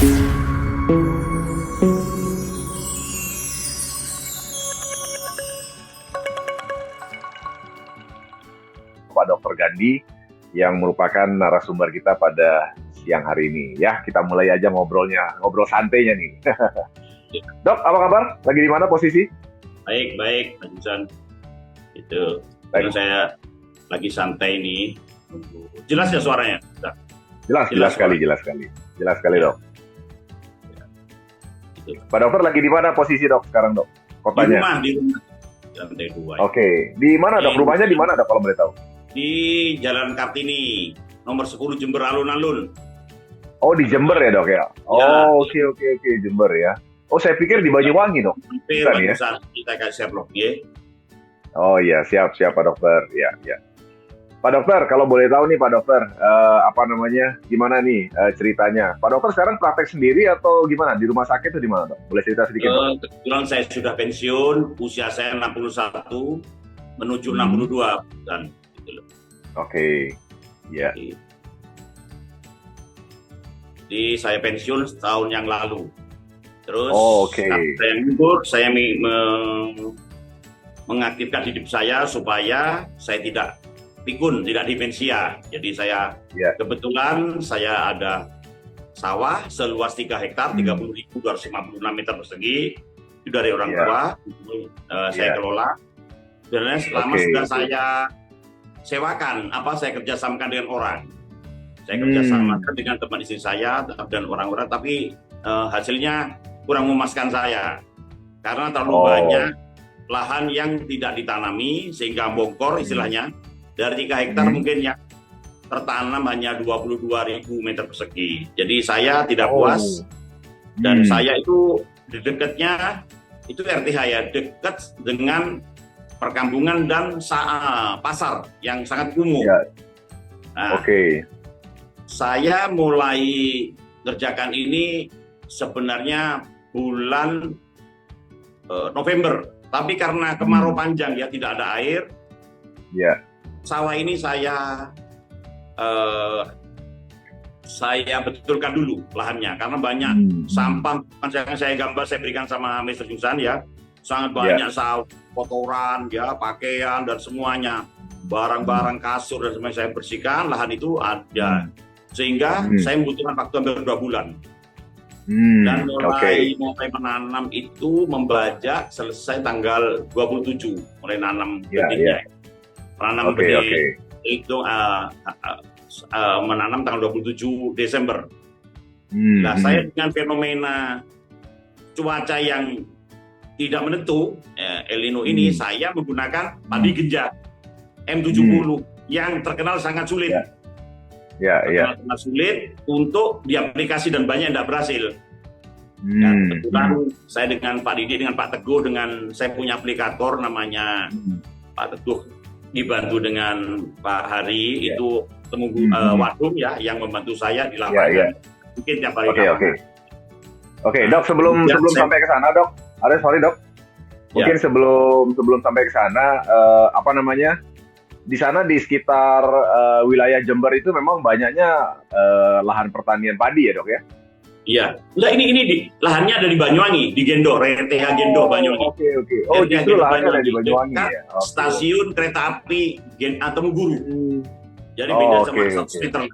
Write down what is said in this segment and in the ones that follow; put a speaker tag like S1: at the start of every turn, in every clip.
S1: Pak Dr. Gandhi yang merupakan narasumber kita pada siang hari ini. Ya, kita mulai aja ngobrol santainya nih. Dok, apa kabar? Lagi di mana posisi?
S2: Baik, Pak Jusan. Itu, karena saya lagi santai nih. Jelas ya suaranya?
S1: Jelas sekali, Dok.
S2: Itu.
S1: Pak Dokter lagi di mana posisi Dok sekarang, Dok? Kotanya?
S2: Di rumah. Lantai 2.
S1: Oke. Di mana, Dok? Rumahnya di mana, Dok, kalau boleh tahu?
S2: Di Jalan Kartini, nomor 10 Jember alun-alun.
S1: Oh, di Jember ya, Dok ya? Oh, oke, Jember ya. Oh, saya pikir di Banyuwangi, Dok.
S2: Bukan ya? Kita kasih blog ya.
S1: Oh iya, siap Pak Dokter. Ya. Pak Dokter, kalau boleh tahu nih Pak Dokter, gimana nih ceritanya? Pak Dokter sekarang praktek sendiri atau gimana? Di rumah sakit atau di mana, Dok? Boleh cerita sedikit, Dok?
S2: Kebetulan saya sudah pensiun, usia saya 61 menuju 62 dan gitu loh.
S1: Oke. Ya.
S2: Jadi saya pensiun setahun yang lalu. Terus saya libur, saya mengaktifkan hidup saya supaya saya tidak pikun, tidak demensia. Jadi saya kebetulan saya ada sawah seluas 3 hektar, 30.256 meter persegi, itu dari orang tua, saya kelola. Dan selama sudah saya sewakan, saya kerjasamakan dengan orang. Saya kerjasamakan dengan teman istri saya dan orang-orang, tapi hasilnya kurang memuaskan saya. Karena terlalu banyak lahan yang tidak ditanami, sehingga bongkor istilahnya. Dari 3 hektar mungkin yang tertanam hanya 22.000 meter persegi. Jadi saya tidak puas. Dan saya itu di dekatnya, itu RTH ya, dekat dengan perkampungan dan pasar yang sangat kumuh. Nah, saya mulai kerjakan ini sebenarnya bulan November. Tapi karena kemarau panjang ya, tidak ada air. Sawah ini saya betulkan dulu lahannya karena banyak sampah yang saya gambar, saya berikan sama Mr. Jusan ya, sangat banyak sawah, kotoran ya, pakaian dan semuanya, barang-barang kasur dan semuanya saya bersihkan. Lahan itu ada sehingga saya membutuhkan waktu hampir 2 bulan. Dan mulai menanam itu membajak selesai tanggal 27 mulai nanam benihnya. Menanam benih itu menanam tanggal 27 Desember. Nah, saya dengan fenomena cuaca yang tidak menentu, El Nino ini, saya menggunakan padi genjat M70 yang terkenal sangat sulit. Sangat sulit untuk diaplikasi dan banyak yang tidak berhasil. Dan kebetulan saya dengan Pak Didi, dengan Pak Teguh, dengan saya punya aplikator namanya Pak Teguh, dibantu dengan Pak Hari, itu Wadum ya, yang membantu saya di lapangan. Mungkin tiap hari.
S1: Oke, Dok, sebelum sampai ke sana, Dok. Sorry, Dok. Mungkin sebelum sampai ke sana, di sana di sekitar wilayah Jember itu memang banyaknya lahan pertanian padi ya, Dok ya?
S2: Iya. Enggak, ini lahannya ada di Banyuwangi, di Gendo, RTH Gendo Banyuwangi.
S1: Oke. Oh, justru lahannya ada di Banyuwangi ya.
S2: Stasiun kereta api Temuguru. Jadi beda sama Stasiun.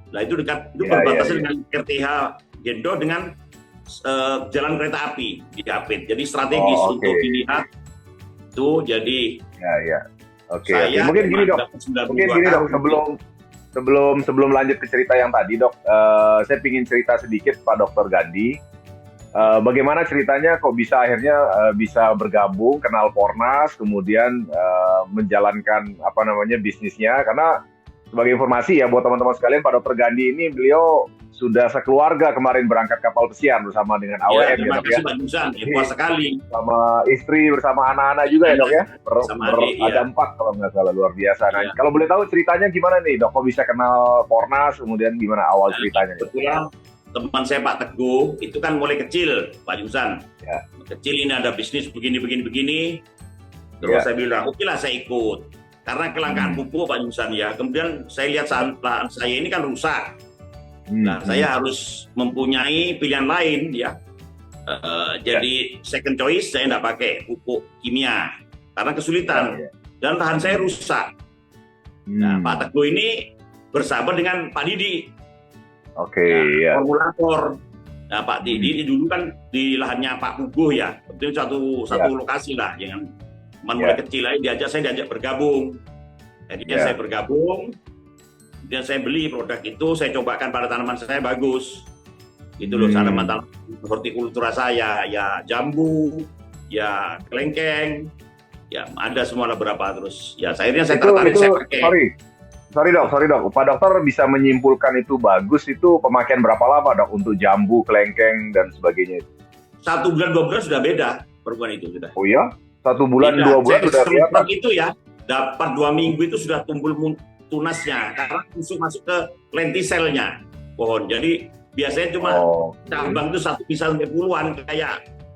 S2: Nah, itu dekat, itu perbatasan dengan RTH Gendo dengan jalan kereta api di Apit. Jadi strategis untuk dilihat itu. Jadi mungkin gini, Dok, sebelum lanjut ke cerita yang tadi, Dok, saya ingin cerita sedikit Pak Dr. Gandhi. Bagaimana ceritanya kok bisa akhirnya bisa bergabung, kenal Pornas, kemudian menjalankan bisnisnya. Karena sebagai informasi ya buat teman-teman sekalian, Pak Dr. Gandhi ini beliau sudah sekeluarga kemarin berangkat kapal pesiar bersama dengan AWM ya, Dok ya. Puas sekali.
S1: Sama istri, bersama anak-anak juga ya, Dok ya. Ada 4 kalau nggak salah, luar biasa. Nah, kalau boleh tahu ceritanya gimana nih, Dok? Kok bisa kenal Pornas, kemudian gimana awal ceritanya?
S2: Kebetulan teman saya Pak Teguh itu kan mulai kecil, Pak Jusan. Kecil ini ada bisnis begini. Terus saya bilang, oke lah saya ikut. Karena kelangkaan pupuk Pak Jusan ya. Kemudian saya lihat lahan saya ini kan rusak. Nah, saya harus mempunyai pilihan lain ya. Jadi second choice saya tidak pakai pupuk kimia karena kesulitan dan lahan saya rusak. Nah, Pak Teguh ini bersahabat dengan Pak Didi. Formulator. Nah, Pak Didi dulu kan di lahannya Pak Puguh ya. Itu satu lokasi lah, jangan mulai kecil aja saya diajak bergabung. Jadi saya bergabung, dan saya beli produk itu, saya cobakan pada tanaman saya bagus. Itu loh tanaman hortikultura saya, ya jambu, ya kelengkeng, ya ada semua beberapa terus. Ya akhirnya saya tertarik, saya pakai.
S1: Sorry dok, Pak Dokter bisa menyimpulkan itu bagus, itu pemakaian berapa lama dok untuk jambu, kelengkeng dan sebagainya?
S2: 1 bulan 2 bulan sudah beda perempuan itu sudah.
S1: Oh iya? 1 bulan 2 bulan sudah kelihatan?
S2: Itu ya, dapat 2 minggu itu sudah tumbuh tunasnya karena masuk ke lentiselnya pohon. Jadi biasanya cuma cabang itu satu bisa sampai puluhan,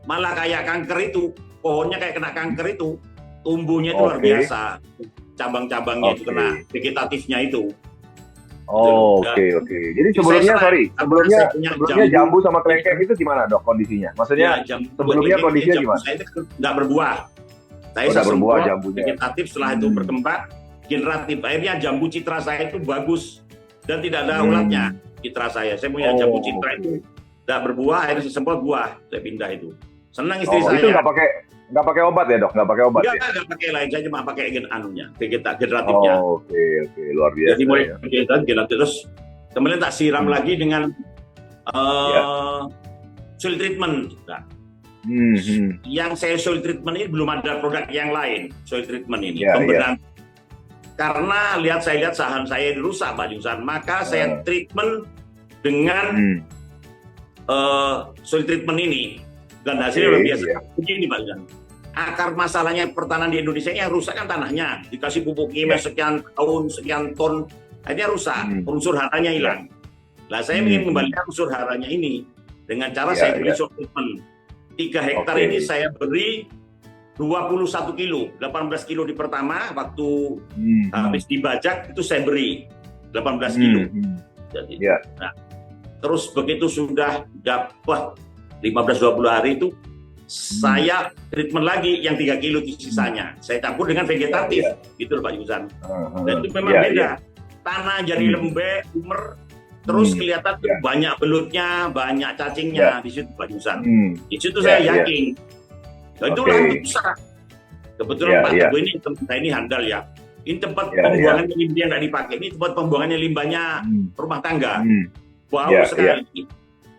S2: malah kayak kanker itu, pohonnya kayak kena kanker itu, tumbuhnya itu luar biasa, cabang-cabangnya itu kena vegetatifnya itu.
S1: Jadi sebelumnya jambu sama kelengkeng itu gimana dok kondisinya? Maksudnya sebelumnya kondisinya gimana?
S2: Saya itu nggak berbuah.
S1: Saya berbuah jambunya.
S2: Vegetatif, setelah itu berkembang generatif. Akhirnya jambu citra saya itu bagus dan tidak ada ulatnya. Citra saya punya jambu citra itu tidak berbuah, akhirnya saya semprot buah, saya pindah itu. Senang istri saya.
S1: Itu nggak pakai obat ya dok? Nggak pakai obat?
S2: Nggak pakai lain, saya cuma pakai generatifnya.
S1: Oke, luar biasa.
S2: Jadi mulai generatif terus kemudian tak siram lagi dengan soil treatment. Nah, yang saya soil treatment ini belum ada produk yang lain soil treatment ini. Karena saya lihat lahan saya rusak Pak Jusan, maka saya treatment dengan soil treatment ini dan hasilnya luar biasa. Begini Pak Jusan, akar masalahnya pertanian di Indonesia ini yang rusak kan tanahnya, dikasih pupuk kimia sekian tahun, sekian ton, akhirnya rusak, unsur haranya hilang. Nah saya ingin kembalikan unsur haranya ini dengan cara saya beri soil treatment. 3 hektar ini saya beri 21 kilo, 18 kilo di pertama, waktu habis dibajak itu saya beri 18 kilo. Jadi, nah, terus begitu sudah dapat 15-20 hari itu, saya treatment lagi yang 3 kilo di sisanya. Saya campur dengan vegetatif, gitu loh Pak Yusan. Dan itu memang beda. Tanah jadi lembek, umer, terus kelihatan banyak belutnya, banyak cacingnya di situ Pak Yusan. Di situ saya yakin. Nah, itu lahan besar. Kebetulan Pak Teguh ini tempat saya ini handal ya. Ini tempat pembuangan limbah yang tidak dipakai. Ini tempat pembuangannya limbahnya rumah tangga. Bau sekali.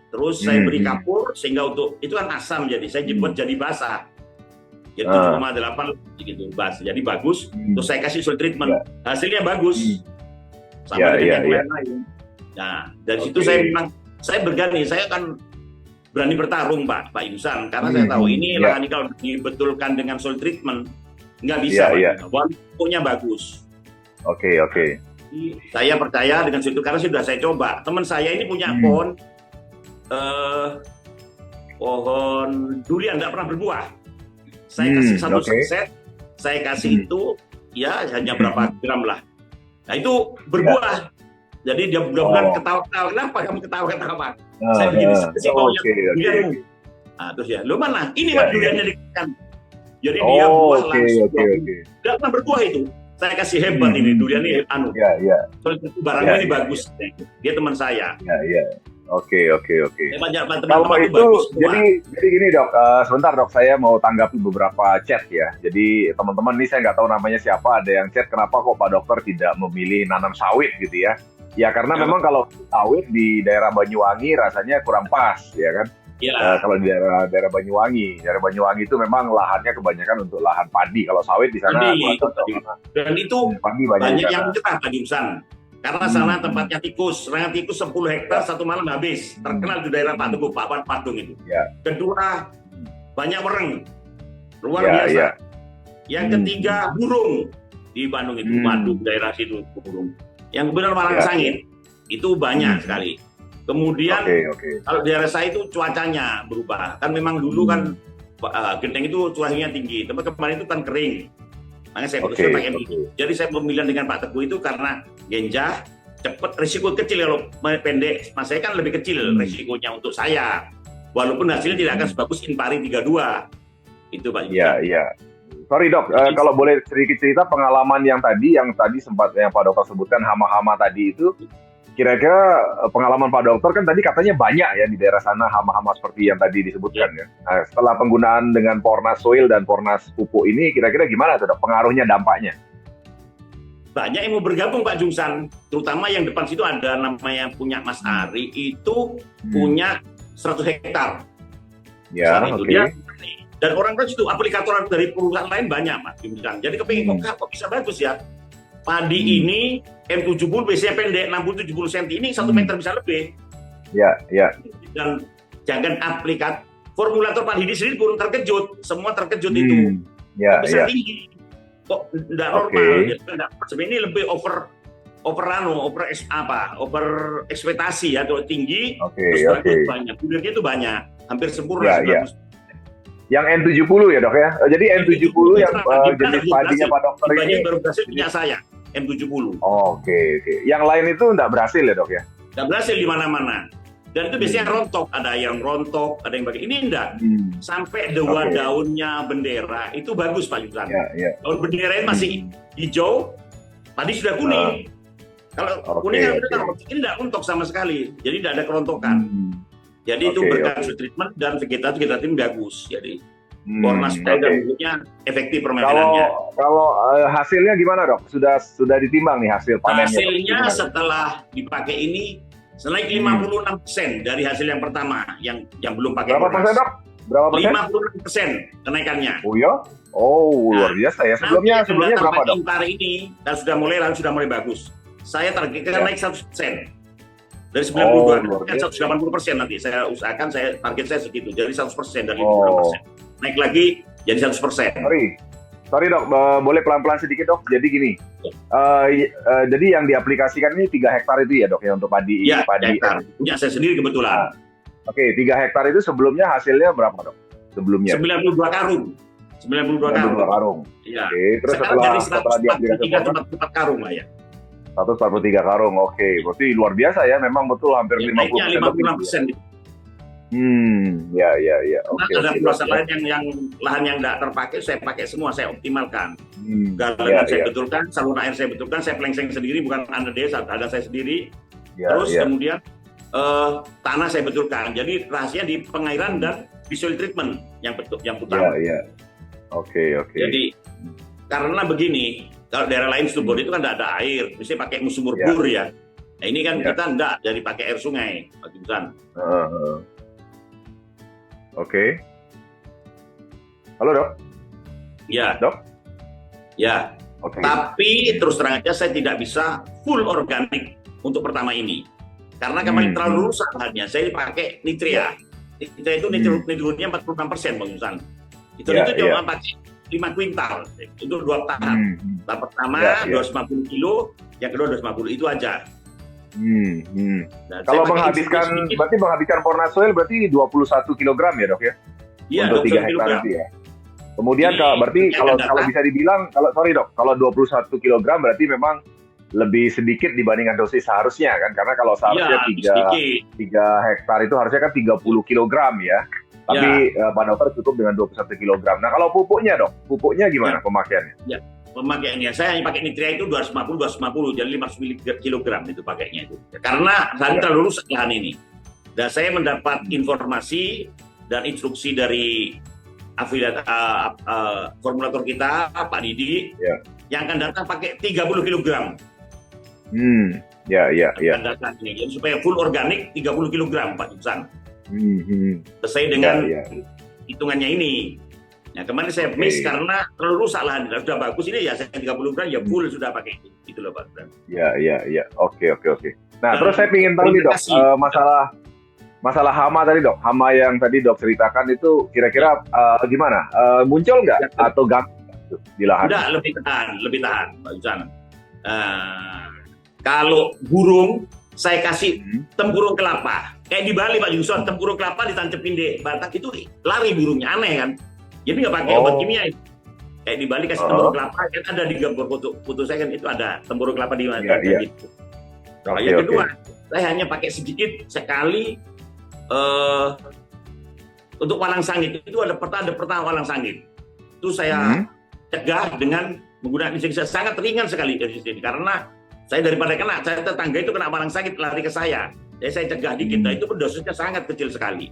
S2: Terus saya beri kapur sehingga untuk itu kan asam, jadi saya buat jadi basah. Jadi 7,8 gitu basah. Jadi bagus. Terus saya kasih soil treatment. Hasilnya bagus. Sama dengan yang lain. Nah, dari situ saya berani, saya akan berani bertarung Pak Yusan, karena saya tahu ini lahan kalau dibetulkan dengan soil treatment nggak bisa, walaupun pupuknya bagus.
S1: Oke.
S2: Saya percaya dengan situ karena sudah saya coba. Teman saya ini punya pohon durian nggak pernah berbuah. Saya kasih satu set, saya kasih itu ya hanya berapa gram lah. Nah itu berbuah. Jadi dia mudah-mudahan ketawa-ketawa. Kenapa kamu ketawa-ketawa? Saya begini, saya mau durianmu. Nah, terus ya, lo mana? Ini mah duriannya dikatakan. Jadi dia buah langsung. Tidak pernah berbuah itu. Saya kasih hebat ini, durian ini soalnya barangnya ini bagus. Dia teman saya.
S1: Oke.
S2: Kalau
S1: itu, jadi gini dok, sebentar dok, saya mau tanggapi beberapa chat ya. Jadi teman-teman ini saya nggak tahu namanya siapa, ada yang chat kenapa kok Pak Dokter tidak memilih nanam sawit gitu ya. Ya karena memang kalau sawit di daerah Banyuwangi rasanya kurang pas ya kan. Kalau di daerah Banyuwangi itu memang lahannya kebanyakan untuk lahan padi. Kalau sawit di sana
S2: dan itu
S1: padi
S2: banyak yang cerah Pak Jumsan. Karena sana tempatnya tikus, serangan tikus 10 hektar satu malam habis. Terkenal di daerah Pak Teguh, Pak Patung itu. Kedua, banyak wereng, luar biasa. Yang ketiga, burung di Bandung itu, Bandung daerah situ burung. Yang benar malang sangit itu banyak sekali. Kemudian kalau di daerah saya itu cuacanya berubah. Kan memang dulu kan Genteng itu cuacanya tinggi. Tapi kemarin itu kan kering. Makanya saya putuskan pakai MPK. Jadi saya pemilihan dengan Pak Teguh itu karena Genjah, cepat, risiko kecil. Kalau pendek, mas saya kan lebih kecil risikonya untuk saya. Walaupun hasilnya tidak akan sebagus Inpari 32. Itu Pak.
S1: Iya, iya. Sorry dok, kalau boleh sedikit cerita pengalaman yang tadi sempat yang Pak Dokter sebutkan hama-hama tadi itu, kira-kira pengalaman Pak Dokter kan tadi katanya banyak ya di daerah sana hama-hama seperti yang tadi disebutkan ya. Nah, setelah penggunaan dengan Pornas Soil dan Pornas pupuk ini, kira-kira gimana tuh dok pengaruhnya, dampaknya?
S2: Banyak yang mau bergabung Pak Jungsan, terutama yang depan situ ada namanya punya Mas Ari, itu punya 100 hektar.
S1: Ya, oke. Okay.
S2: Dan orang kan itu aplikator dari perusahaan lain banyak Mas Jungsan. Jadi kepingin kok bisa bagus ya. Padi ini M70 biasanya pendek 60-70 cm, ini 1 meter bisa lebih.
S1: Ya, ya.
S2: Dan jangan formulator padi ini sendiri pun terkejut, semua terkejut itu.
S1: Ya,
S2: bisa
S1: ya.
S2: tinggi. Kok tidak normal? Sebenarnya ini lebih over ekspektasi ya, kalau tinggi terus banyak, budirnya itu banyak, hampir sempurna.
S1: Ya, ya. Yang N70 ya dok ya, jadi N70 yang jenis padinya Pak Dokter ini
S2: baru berhasil punya saya, M70.
S1: Oke. Yang lain itu nggak berhasil ya dok ya?
S2: Nggak berhasil di mana-mana. Dan itu biasanya rontok, ada yang rontok, ada yang bagian. Ini enggak. Sampai daunnya bendera itu bagus Pak Yusran. Daun bendera masih hijau, tadi sudah kuning. Kalau kuning ini enggak rontok sama sekali, jadi tidak ada kerontokan. Jadi itu berkat treatment dan vegetatif bagus. Jadi Pornas dan bentuknya efektif permainannya.
S1: Kalau hasilnya gimana dok? Sudah ditimbang nih hasil panennya?
S2: Hasilnya setelah dipakai ini naik 56% dari hasil yang pertama yang belum pakai.
S1: Berapa persen dok? Berapa persen?
S2: 56% kenaikannya.
S1: Oh ya? Oh luar biasa ya. Sebelumnya berapa dok?
S2: Hari ini dan sudah mulai bagus. Saya targetkan naik 100%. Dari 92 ke 180% nanti saya usahakan, target saya segitu. Jadi 100% dari 50%. Naik lagi jadi 100%.
S1: Sorry dok, boleh pelan-pelan sedikit dok. Jadi gini, jadi yang diaplikasikan ini 3 hektar itu ya dok ya untuk padi.
S2: Iya, hektar. Punya saya sendiri kebetulan.
S1: Oke, 3 hektar itu sebelumnya hasilnya berapa dok? Sebelumnya?
S2: 92 karung. 92 karung.
S1: Iya. Oke, terus setelah diaplikasikan
S2: 144 karung lah ya.
S1: 143 karung, oke. Berarti luar biasa ya, memang betul hampir 50%.
S2: 56%.
S1: Ya.
S2: Oke. Ada perusahaan lain yang lahan yang tidak terpakai, saya pakai semua, saya optimalkan. Galangan saya betulkan, saluran air saya betulkan, saya pelengseng sendiri, bukan under desa, ada saya sendiri. Terus kemudian tanah saya betulkan. Jadi rahasia di pengairan dan visual treatment yang utama.
S1: Oke.
S2: Jadi karena begini, kalau daerah lain subur itu kan tidak ada air, misalnya pakai sumur bor ya. Nah ini kan kita enggak, dari pakai air sungai, Pak Jungsan.
S1: Oke. Halo dok.
S2: Ya.
S1: Dok.
S2: Ya. Tapi terus terang aja saya tidak bisa full organik untuk pertama ini, karena kemarin terlalu rusak lahannya. Saya pakai nitria. Nitria itu nitrogennya 46% Pak Jungsan. Itu cuma pakai 5 kuintal, itu 2 tahap. Tahap pertama 250 kilo, yang kedua 250, itu aja.
S1: Kalau berarti menghabiskan Pornas Soil berarti 21 kg ya dok ya?
S2: Iya,
S1: untuk 3 hektar itu ya. Kemudian berarti kalau bisa dibilang, kalau 21 kg berarti memang lebih sedikit dibandingkan dosis seharusnya kan? Karena kalau seharusnya 3 hektar itu harusnya kan 30 kg ya. Tapi Pak Dokter cukup dengan 21 kg. Nah kalau pupuknya dok, pupuknya gimana pemakaiannya?
S2: Ya, pemakaiannya saya yang pakai nitria itu 250, jadi 500 kg itu pakainya itu. Karena lahan terlalu rusak lahan ini. Dan saya mendapat informasi dan instruksi dari afiliat formulator kita, Pak Didi, yang akan datang pakai 30 kg. Akan datang ini. Jadi supaya full organik 30 kg Pak Jungsan. Selesai dengan hitungannya ini. Nah kemarin saya miss karena terlalu rusak lahan. Sudah bagus ini ya, saya 30 gram ya full sudah pakai itu loh Pak.
S1: Ya. Oke. Nah terus saya ingin tahu nih dok, masalah hama tadi dok, hama yang tadi dok ceritakan itu kira-kira gimana? Muncul nggak atau gampang di lahan?
S2: Udah lebih tahan Pak Jungsan. Kalau burung saya kasih tempurung kelapa. Kayak di Bali Pak Jungson, tempurung kelapa ditancepin di batang itu lari burungnya, aneh kan? Jadi nggak pakai obat kimia itu. Kayak di Bali kasih tempurung kelapa, kan ada di gambar foto saya kan itu ada tempurung kelapa di mana gitu. Yang kedua, saya hanya pakai sedikit sekali untuk walang sangit. Itu ada pertama walang sangit. Itu saya cegah dengan menggunakan injeksi sangat ringan sekali dari sini. Karena saya daripada kena, saya tetangga itu kena walang sangit lari ke saya. Jadi saya cegah dikit. Nah, itu dosisnya sangat kecil sekali.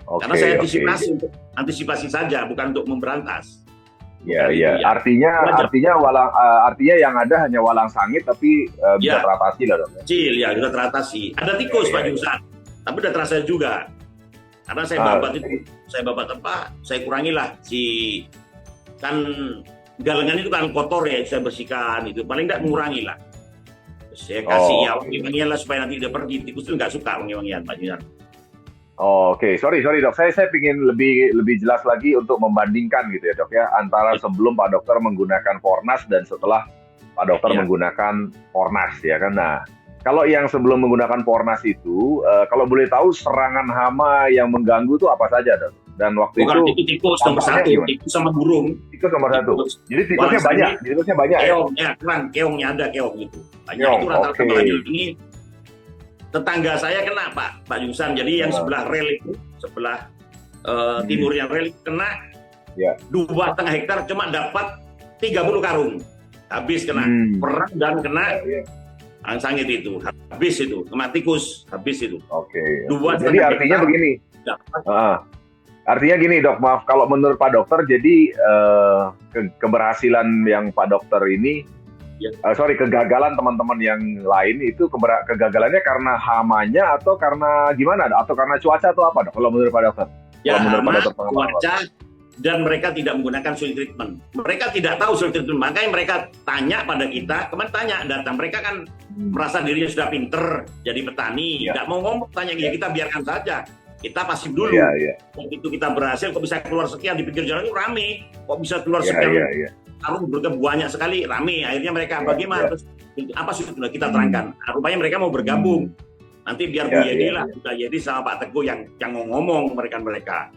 S2: Karena saya untuk antisipasi saja, bukan untuk memberantas.
S1: Ya. Artinya yang ada hanya walang sangit, tapi bisa teratasi lah, Dok.
S2: Kecil, ya, bisa teratasi. Ada tikus, Pak Jusan, tapi udah terasa juga. Karena saya babat tempat, saya kurangilah kan galengan itu kan kotor ya, saya bersihkan itu, paling tidak mengurangi lah. Saya kasih wangi-wangian lah supaya nanti dia pergi. Tikus itu nggak suka wangi-wangian, Pak Jusan.
S1: Oke. Sorry Dok, saya ingin lebih jelas lagi untuk membandingkan gitu ya, Dok ya, antara sebelum Pak Dokter menggunakan Fornas dan setelah Pak Dokter menggunakan Fornas ya kan. Nah, kalau yang sebelum menggunakan Fornas itu, kalau boleh tahu serangan hama yang mengganggu itu apa saja, Dok? Dan waktu
S2: tikus nomor satu, tikus sama burung.
S1: Tikus nomor satu. Jadi tikusnya banyak.
S2: Keongnya ada keong itu. Banyak itu rata-rata ini. Tetangga saya kena Pak Jusan. Jadi yang sebelah rel itu, sebelah timur yang rel itu kena 2,5 hektar cuma dapat 30 karung. Habis kena perang dan kena sangit itu. Habis itu, kena tikus, habis itu.
S1: Jadi artinya begini. Artinya gini, Dok, maaf kalau menurut Pak Dokter, jadi keberhasilan yang Pak Dokter ini kegagalan teman-teman yang lain itu kegagalannya karena hamanya atau karena gimana? Atau karena cuaca atau apa, Dok? Kalau menurut Pak Dokter?
S2: Ya, hama, cuaca, dan mereka tidak menggunakan soil treatment. Mereka tidak tahu soil treatment, makanya mereka tanya pada kita, datang. Mereka kan merasa dirinya sudah pinter jadi petani, nggak mau ngomong, tanya kita biarkan saja. Kita pasif dulu. Begitu kita berhasil, kok bisa keluar sekian di pinggir jalan itu rame. Kok bisa keluar sekian? Karung banyak sekali, rame. Akhirnya mereka bagaimana? Terus apa sih sudah kita terangkan? Rupanya mereka mau bergabung. Nanti biar Bu Yedi lah, Bu Yedi sama Pak Teguh yang ngomong mereka.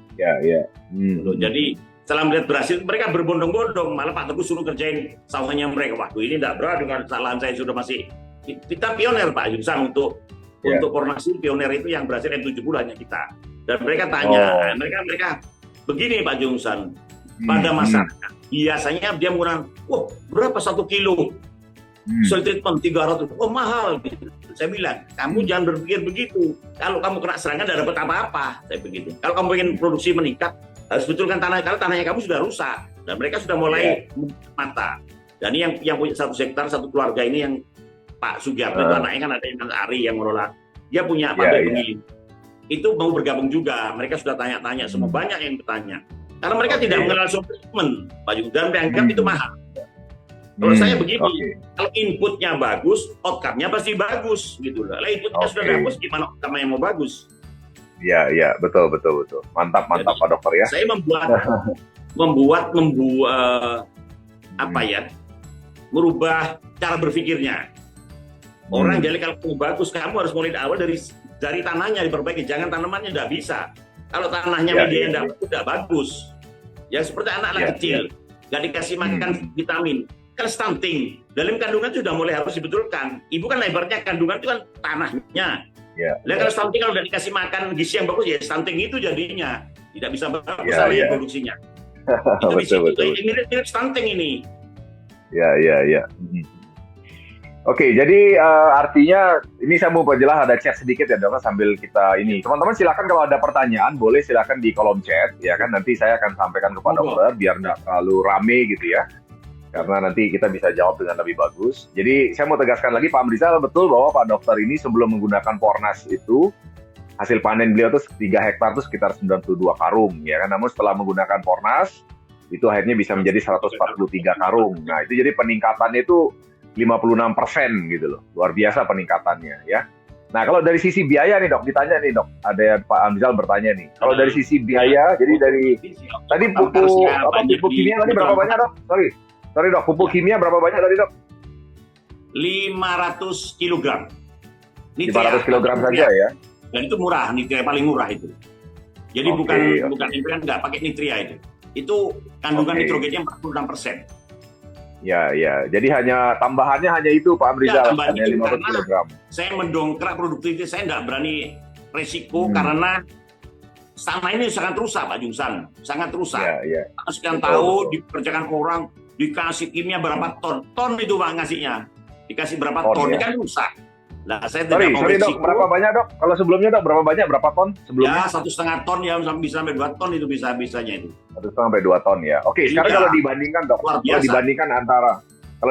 S2: Jadi setelah melihat berhasil, mereka berbondong-bondong. Malah Pak Teguh suruh kerjain sawahnya mereka. Waktu ini tidak berat dengan kesalahan saya sudah masih. Kita pioner Pak Jusan untuk koordinasi pioner itu yang berhasil M70 hanya kita. Dan mereka tanya, mereka begini Pak Jungsan, pada masyarakat biasanya dia menggunakan, berapa 1 kilo soil treatment 300, mahal. Saya bilang, kamu jangan berpikir begitu. Kalau kamu kena serangan tidak dapat apa-apa, saya begitu. Kalau kamu ingin produksi meningkat, harus betulkan tanah. Kalau tanahnya kamu sudah rusak dan mereka sudah mulai mata. Dan ini yang punya 1 hektar, satu keluarga ini yang Pak Sugiarto itu anaknya kan ada yang Ari yang mengelola. Dia punya pantai pengiling. Itu mau bergabung juga. Mereka sudah tanya-tanya, semua banyak yang bertanya. Karena mereka tidak mengenal soil treatment, Pak Jung, dan dianggap itu mahal. Kalau saya begini, kalau inputnya bagus, outcome-nya pasti bagus, gitu loh. Lah inputnya sudah bagus, gimana outcome-nya mau bagus?
S1: Iya, betul. Mantap jadi, Pak Dokter ya.
S2: Saya merubah cara berpikirnya. Orang jadi kalau mau bagus, kamu harus mulai awal dari tanahnya diperbaiki, jangan tanamannya tidak bisa. Kalau tanahnya media yang tidak bagus, ya seperti anak-anak kecil, nggak dikasih makan vitamin, kan stunting. Dalam kandungan itu sudah mulai harus dibetulkan. Ibu kan lebarnya kandungan itu kan tanahnya. Kalau stunting kalau udah dikasih makan gizi yang bagus, ya stunting itu jadinya tidak bisa bagus produksinya. Itu betul. Mirip stunting ini.
S1: Ya. Oke, jadi artinya ini saya mau perjelas, ada chat sedikit ya Dok, sambil kita ini. Teman-teman silakan kalau ada pertanyaan boleh silakan di kolom chat ya kan, nanti saya akan sampaikan kepada Dokter biar nggak terlalu rame gitu ya. Karena nanti kita bisa jawab dengan lebih bagus. Jadi saya mau tegaskan lagi Pak Amrizal, betul bahwa Pak Dokter ini sebelum menggunakan Fornas itu hasil panen beliau itu 3 hektar itu sekitar 92 karung ya kan. Namun setelah menggunakan Fornas itu akhirnya bisa menjadi 143 karung. Nah, itu jadi peningkatannya itu 56% gitu loh. Luar biasa peningkatannya ya. Nah, kalau dari sisi biaya nih Dok, ditanya nih Dok. Ada Pak Amrizal bertanya nih. Kalau dari sisi biaya, jadi dari tadi pupuk kimia tadi berapa banyak Dok? Sorry Dok, pupuk kimia berapa banyak tadi Dok?
S2: 500 kg.
S1: 500 kg saja ya.
S2: Dan itu murah, nitria paling murah itu. Jadi bukan nitria, nggak pakai nitria itu. Itu kandungan nitrogennya 46%.
S1: Ya, ya. Jadi tambahannya hanya itu Pak
S2: Ya,
S1: Amrizal,
S2: tambahannya
S1: hanya
S2: itu
S1: 500
S2: karena
S1: kilogram.
S2: saya mendongkrak produktivitas, saya nggak berani resiko
S1: Hmm.
S2: karena tanah ini sangat rusak Pak Jungsan, sangat rusak.
S1: Ya, ya.
S2: Sekian
S1: Betul,
S2: tahun
S1: betul.
S2: dikerjakan orang, dikasih kimia berapa ton itu Pak ngasihnya, dikasih berapa
S1: Ton,
S2: ton,
S1: ya.
S2: ini kan rusak. Nah, saya tidak mau
S1: Sorry Dok,
S2: resiko.
S1: berapa banyak Dok? Kalau sebelumnya Dok, berapa banyak? Berapa ton sebelumnya?
S2: Ya 1,5 ton ya, bisa sampai 2 ton itu bisanya itu.
S1: 1,5 sampai 2 ton ya. Oke, sekarang
S2: Iya.
S1: kalau dibandingkan Dok,
S2: Luar
S1: kalau
S2: biasa.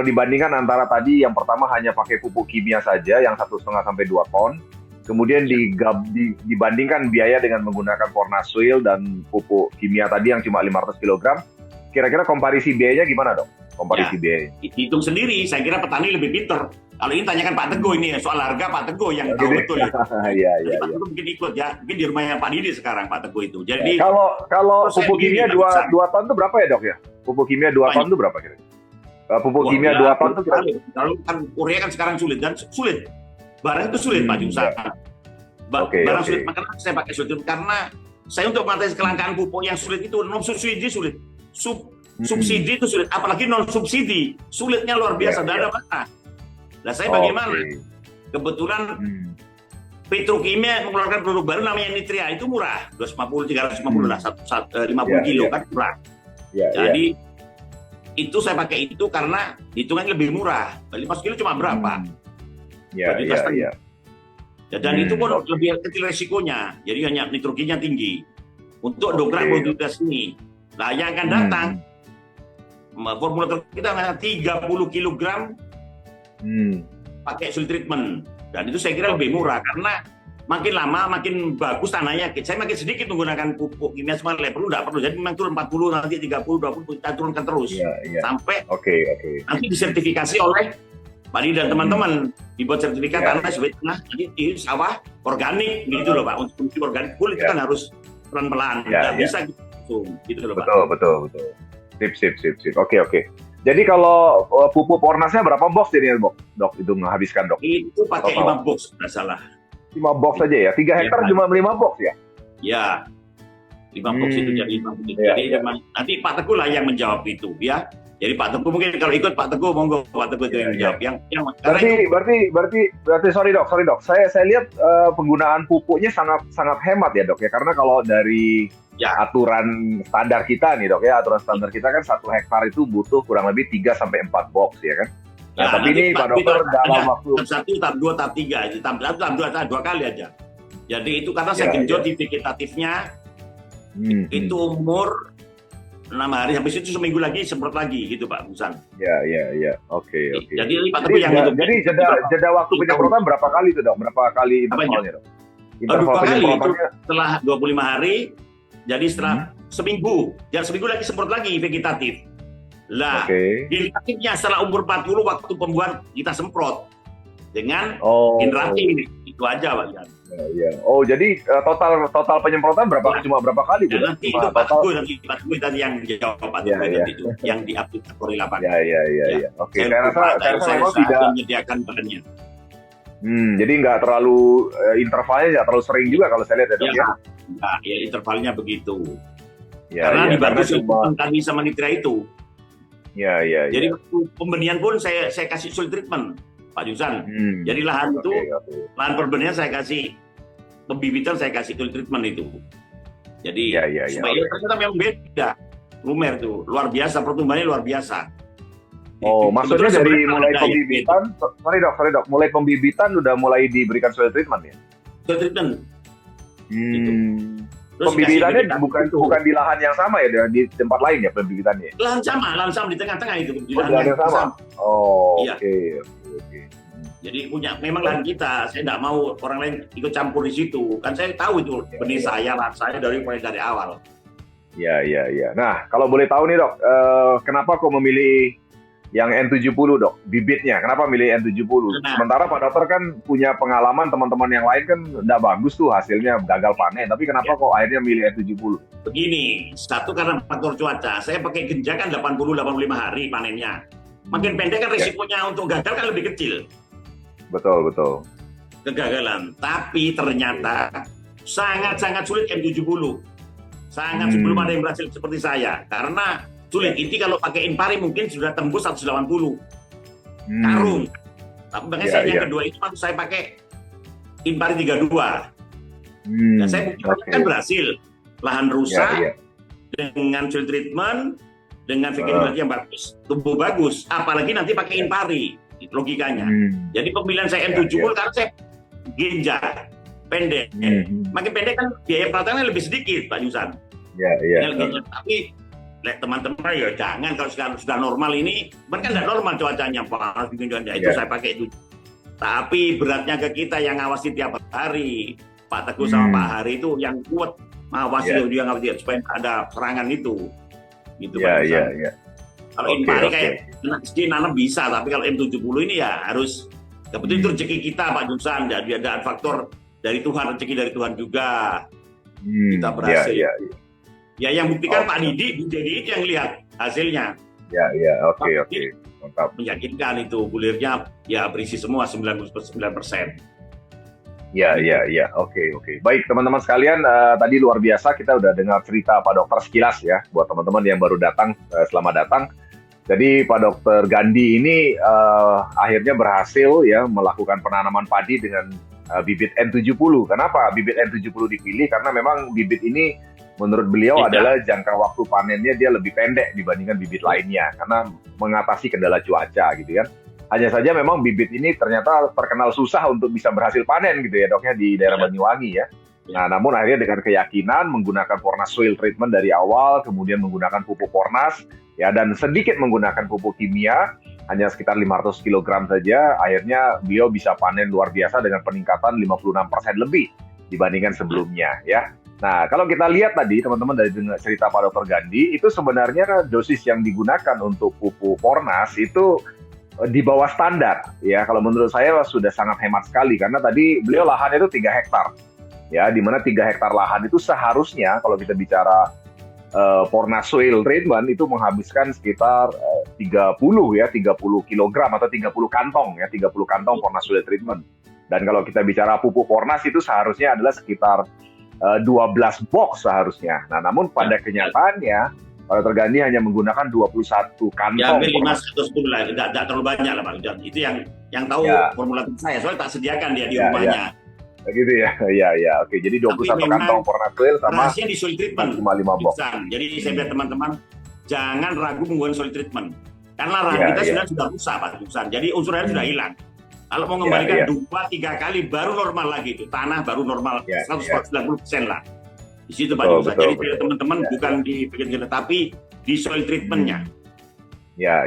S1: dibandingkan antara tadi yang pertama hanya pakai pupuk kimia saja yang 1,5 sampai 2 ton, kemudian dibandingkan biaya dengan menggunakan Fornaswil dan pupuk kimia tadi yang cuma 500 kg, kira-kira komparisi biayanya gimana Dok? Komparisi biayanya.
S2: Hitung sendiri, saya kira petani lebih pinter. Kalau ini tanyakan Pak Teguh ini soal harga, Pak Teguh yang tahu betul itu.
S1: Iya.
S2: Pak Teguh mungkin ikut ya, mungkin di rumahnya Pak Didi sekarang Pak Teguh itu. Jadi
S1: kalau pupuk kimia 2 ton itu berapa ya Dok ya? Pupuk kimia 2 ton itu berapa kira? Pupuk kimia 2 ton itu kira?
S2: Lalu kan urea kan sekarang sulit. Barang itu sulit Pak Jungsan. Barang sulit, makanya saya pakai sulit karena saya untuk mengatasi kelangkaan pupuk yang sulit itu non subsidi sulit. Subsidi itu sulit, apalagi non subsidi sulitnya luar biasa. Tidak ada mana. Nah saya bagaimana? Kebetulan petrokimia mengeluarkan produk baru namanya Nitria, itu murah, 250, 350 lah, 50 kilo kan murah. Jadi itu saya pakai itu karena hitungannya lebih murah. 5 kilo cuma berapa?
S1: Iya.
S2: Dan itu pun lebih kecil resikonya, jadi hanya nitrogennya tinggi untuk dongkrak produktivitas ini. Nah yang akan datang formula kita hanya 30 kg pakai soil treatment, dan itu saya kira lebih murah karena makin lama makin bagus tanahnya. Saya makin sedikit menggunakan pupuk kimia semua perlu nggak perlu, jadi memang turun 40 nanti 30 20 kita turunkan terus sampai nanti disertifikasi oleh Pak Didi dan teman-teman, dibuat sertifikat tanah sebagai tanah di sawah organik gitu loh Pak. Untuk fungsi organik kulit kan harus pelan-pelan, nggak bisa gitu loh Pak.
S1: Betul. Sip. Oke. Jadi kalau pupuk Fornasnya berapa box jadinya Dok? Itu menghabiskan Dok?
S2: Itu pakai 5 box, nggak salah.
S1: 5 box saja ya? 3 hektar cuma 5 box ya?
S2: Ya, 5 box itu jadi 5 box. Jadi memang nanti Pak Teguh lah yang menjawab itu ya. Jadi Pak Teguh mungkin kalau ikut Pak Teguh monggo Pak Teguh itu yang menjawab.
S1: Berarti sorry dok. Saya lihat penggunaan pupuknya sangat hemat ya Dok ya, karena kalau dari aturan standar kita nih Dok ya, aturan standar kita kan 1 hektar itu butuh kurang lebih 3 sampai 4 box ya kan. Nah, tapi ini Pak Dokter dalam waktu
S2: tahap 1, tahap 2, tahap 3, itu tahap 1, tahap 2 kali aja. Jadi itu karena saya genjot di vegetatifnya itu umur 6 hari, habis itu seminggu lagi semprot lagi gitu Pak Busan.
S1: Ya. Oke.
S2: Jadi Pak Teguh yang itu.
S1: Jadi jeda waktu penyemprotan berapa kali itu Dok? Berapa kali intervalnya Dok?
S2: Interval penyemprotannya setelah 25 hari. Jadi setelah seminggu lagi semprot lagi vegetatif. Lah, vegetatifnya setelah umur 40 waktu pembuat kita semprot dengan generatif ini. Itu aja Pak Jan.
S1: Oh, jadi total penyemprotan cuma berapa kali itu?
S2: Nanti itu Pak Teguh tadi yang jawab Pak Teguh itu yang diupdate ke lapangan.
S1: Ya. Oke, saya rasa memang tidak
S2: menyediakan bahannya.
S1: Jadi nggak terlalu intervalnya nggak terlalu sering juga kalau saya lihat ya Dok ya.
S2: Ya intervalnya begitu. Karena dibantu tadi sama Nitria itu. Jadi pembenihan pun saya kasih soil treatment Pak Jusan. Jadi lahan itu lahan perbenihan saya kasih, pembibitan saya kasih soil treatment itu. Jadi supaya ternyata memang beda. Lumer tuh luar biasa, pertumbuhannya luar biasa.
S1: Maksudnya dari mulai pembibitan, sorry dok, mulai pembibitan udah mulai diberikan soil treatment ya?
S2: Soil treatment.
S1: Pembibitannya bukan di lahan yang sama ya, di tempat lain ya pembibitannya?
S2: Lahan sama di tengah-tengah itu. Di
S1: lahan yang sama? Oke.
S2: Jadi memang lahan kita, saya tidak mau orang lain ikut campur di situ. Kan saya tahu itu benih saya, lahan saya mulai dari awal.
S1: Ya. Nah, kalau boleh tahu nih dok, kenapa kok memilih yang N70 dok, bibitnya? Kenapa milih N70? Sementara Pak Dokter kan punya pengalaman, teman-teman yang lain kan udah bagus tuh hasilnya, gagal panen. Tapi kenapa kok akhirnya milih N70?
S2: Begini, satu karena faktor cuaca. Saya pakai genjakan 80-85 hari panennya. Makin pendek kan risikonya untuk gagal kan lebih kecil.
S1: Betul.
S2: Kegagalan. Tapi ternyata sangat-sangat sulit M70. Sangat sebelum ada yang berhasil seperti saya. Karena sulit. Inti kalau pakai Inpari mungkin sudah tembus 180 karung. Tapi makanya saya yang kedua itu waktu saya pakai Inpari 32. Dan saya buktikan kan berhasil. Lahan rusak dengan soil treatment, dengan vegetasi yang bagus, tumbuh bagus. Apalagi nanti pakai Inpari, logikanya. Jadi pemilihan saya M70 karena saya ginjal pendek. Makin pendek kan biaya perawatannya lebih sedikit, Pak Yusan. Tapi teman-teman ya jangan, kalau sekarang sudah normal ini, kan tidak normal cuacanya, panas itu saya pakai itu. Tapi beratnya ke kita yang ngawasi tiap hari, Pak Teguh sama Pak Hari itu yang kuat ngawasi dia ngawasi supaya ada serangan itu. Gitu Pak Yusan. Kalau Inpari kayak nanam bisa, tapi kalau M70 ini ya harus kebetulan itu rezeki kita Pak Yusan. Jadi ada faktor dari Tuhan, rezeki dari Tuhan juga. Kita berhasil. Ya yang buktikan Pak Didi itu yang lihat hasilnya.
S1: Oke. Mantap.
S2: Meyakinkan itu gulirnya ya berisi semua 99%.
S1: Oke. Baik teman-teman sekalian, tadi luar biasa kita udah dengar cerita Pak Dokter sekilas ya, buat teman-teman yang baru datang, selamat datang. Jadi Pak Dokter Gandhi ini akhirnya berhasil ya melakukan penanaman padi dengan bibit N70. Kenapa bibit N70 dipilih? Karena memang bibit ini menurut beliau adalah jangka waktu panennya dia lebih pendek dibandingkan bibit lainnya karena mengatasi kendala cuaca gitu kan. Hanya saja memang bibit ini ternyata terkenal susah untuk bisa berhasil panen gitu ya Doknya di daerah Banyuwangi ya. Nah, namun akhirnya dengan keyakinan menggunakan Fornas soil treatment dari awal, kemudian menggunakan pupuk Fornas ya dan sedikit menggunakan pupuk kimia hanya sekitar 500 kg saja, akhirnya beliau bisa panen luar biasa dengan peningkatan 56% lebih dibandingkan sebelumnya ya. Nah, kalau kita lihat tadi teman-teman dari cerita Pak Dokter Gandhi, itu sebenarnya dosis yang digunakan untuk pupuk Fornas itu di bawah standar ya. Kalau menurut saya sudah sangat hemat sekali karena tadi beliau lahan itu 3 hektar. Ya, di mana 3 hektar lahan itu seharusnya kalau kita bicara Fornas soil treatment itu menghabiskan sekitar 30 kg atau 30 kantong ya, 30 kantong Fornas soil treatment. Dan kalau kita bicara pupuk Fornas itu seharusnya adalah sekitar 12 box seharusnya. Nah, namun pada kenyataannya Pak Dokter Gandhi hanya menggunakan 21 kantong.
S2: Ya, hampir 5 atau 10 lah, tidak terlalu banyak lah Pak. Itu yang tahu formula saya, soalnya tak sediakan dia di rumahnya.
S1: Gitu ya. Oke, jadi 21 kantong Fornas soil sama
S2: di soil treatment
S1: 5 box.
S2: Jadi saya bilang teman-teman jangan ragu menggunakan soil treatment. Karena lahan kita sudah rusak Pak Yusan. Jadi unsurnya sudah hilang. Kalau mau mengembalikan 2-3 kali baru normal lagi itu. Tanah baru normal 190% lah. Di situ Pak Yusan. Jadi teman-teman bukan di bagian tapi di soil treatment-nya.
S1: Ya.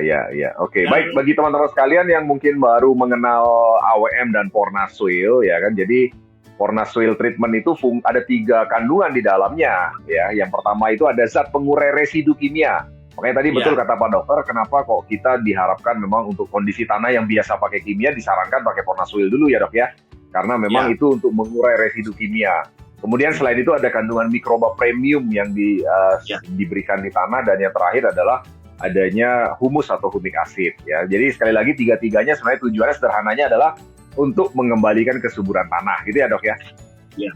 S1: Oke. Baik, bagi teman-teman sekalian yang mungkin baru mengenal AWM dan Fornas soil ya kan. Jadi Fornas soil treatment itu ada 3 kandungan di dalamnya ya. Yang pertama itu ada zat pengurai residu kimia. Makanya tadi betul kata Pak Dokter, kenapa kok kita diharapkan memang untuk kondisi tanah yang biasa pakai kimia disarankan pakai Fornas soil dulu ya Dok ya. Karena memang itu untuk mengurai residu kimia. Kemudian selain itu ada kandungan mikroba premium yang diberikan di tanah, dan yang terakhir adalah adanya humus atau humic acid ya. Jadi sekali lagi 3-tiganya sebenarnya tujuannya sederhananya adalah untuk mengembalikan kesuburan tanah gitu ya Dok ya.
S2: Iya.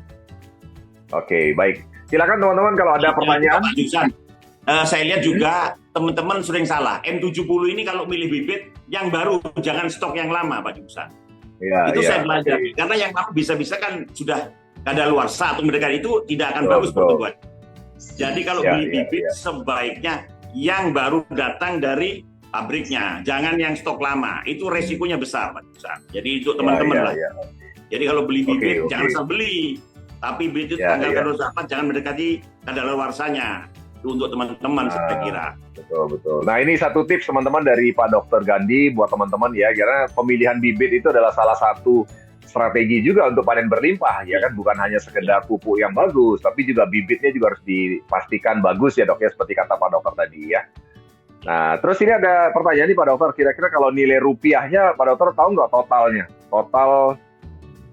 S1: Oke, baik. Silakan teman-teman kalau ada pertanyaan.
S2: Saya lihat juga teman-teman sering salah. M70 ini kalau milih bibit yang baru, jangan stok yang lama Pak Yusan. Itu saya belajar. Karena yang lama bisa-bisa kan sudah kadaluarsa atau mendekati itu tidak akan bagus pertumbuhan. Jadi kalau beli bibit sebaiknya yang baru datang dari pabriknya, jangan yang stok lama. Itu resikonya besar Pak Yusan. Jadi itu teman-teman lah. Jadi kalau beli bibit jangan asal beli. Tapi bibit itu tanggal kadaluarsa jangan mendekati kadaluarsanya. Untuk teman-teman saya kira.
S1: Betul. Nah, ini satu tips teman-teman dari Pak Dokter Gandhi buat teman-teman ya, karena pemilihan bibit itu adalah salah satu strategi juga untuk panen berlimpah ya kan, bukan hanya sekedar pupuk yang bagus, tapi juga bibitnya juga harus dipastikan bagus ya Dok ya, seperti kata Pak Dokter tadi ya. Nah, terus ini ada pertanyaan nih Pak Dokter, kira-kira kalau nilai rupiahnya Pak Dokter tahu nggak totalnya?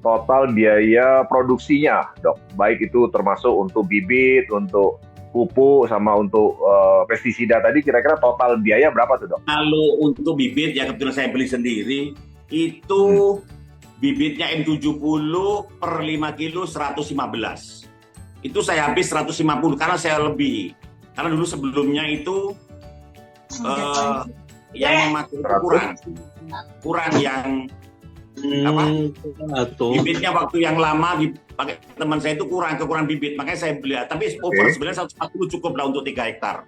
S1: Total biaya produksinya Dok, baik itu termasuk untuk bibit, untuk pupuk sama untuk pestisida tadi, kira-kira total biaya berapa tuh Dok?
S2: Kalau untuk bibit yang kebetulan saya beli sendiri itu bibitnya M70 per 5 kilo 115. Itu saya habis 150 karena saya lebih. Karena dulu sebelumnya itu yang memakai kurang yang apa? Bibitnya waktu yang lama dipakai teman saya itu kekurangan bibit, makanya saya beli. Tapi over sebenarnya 140 cukup lah untuk 3 hektar.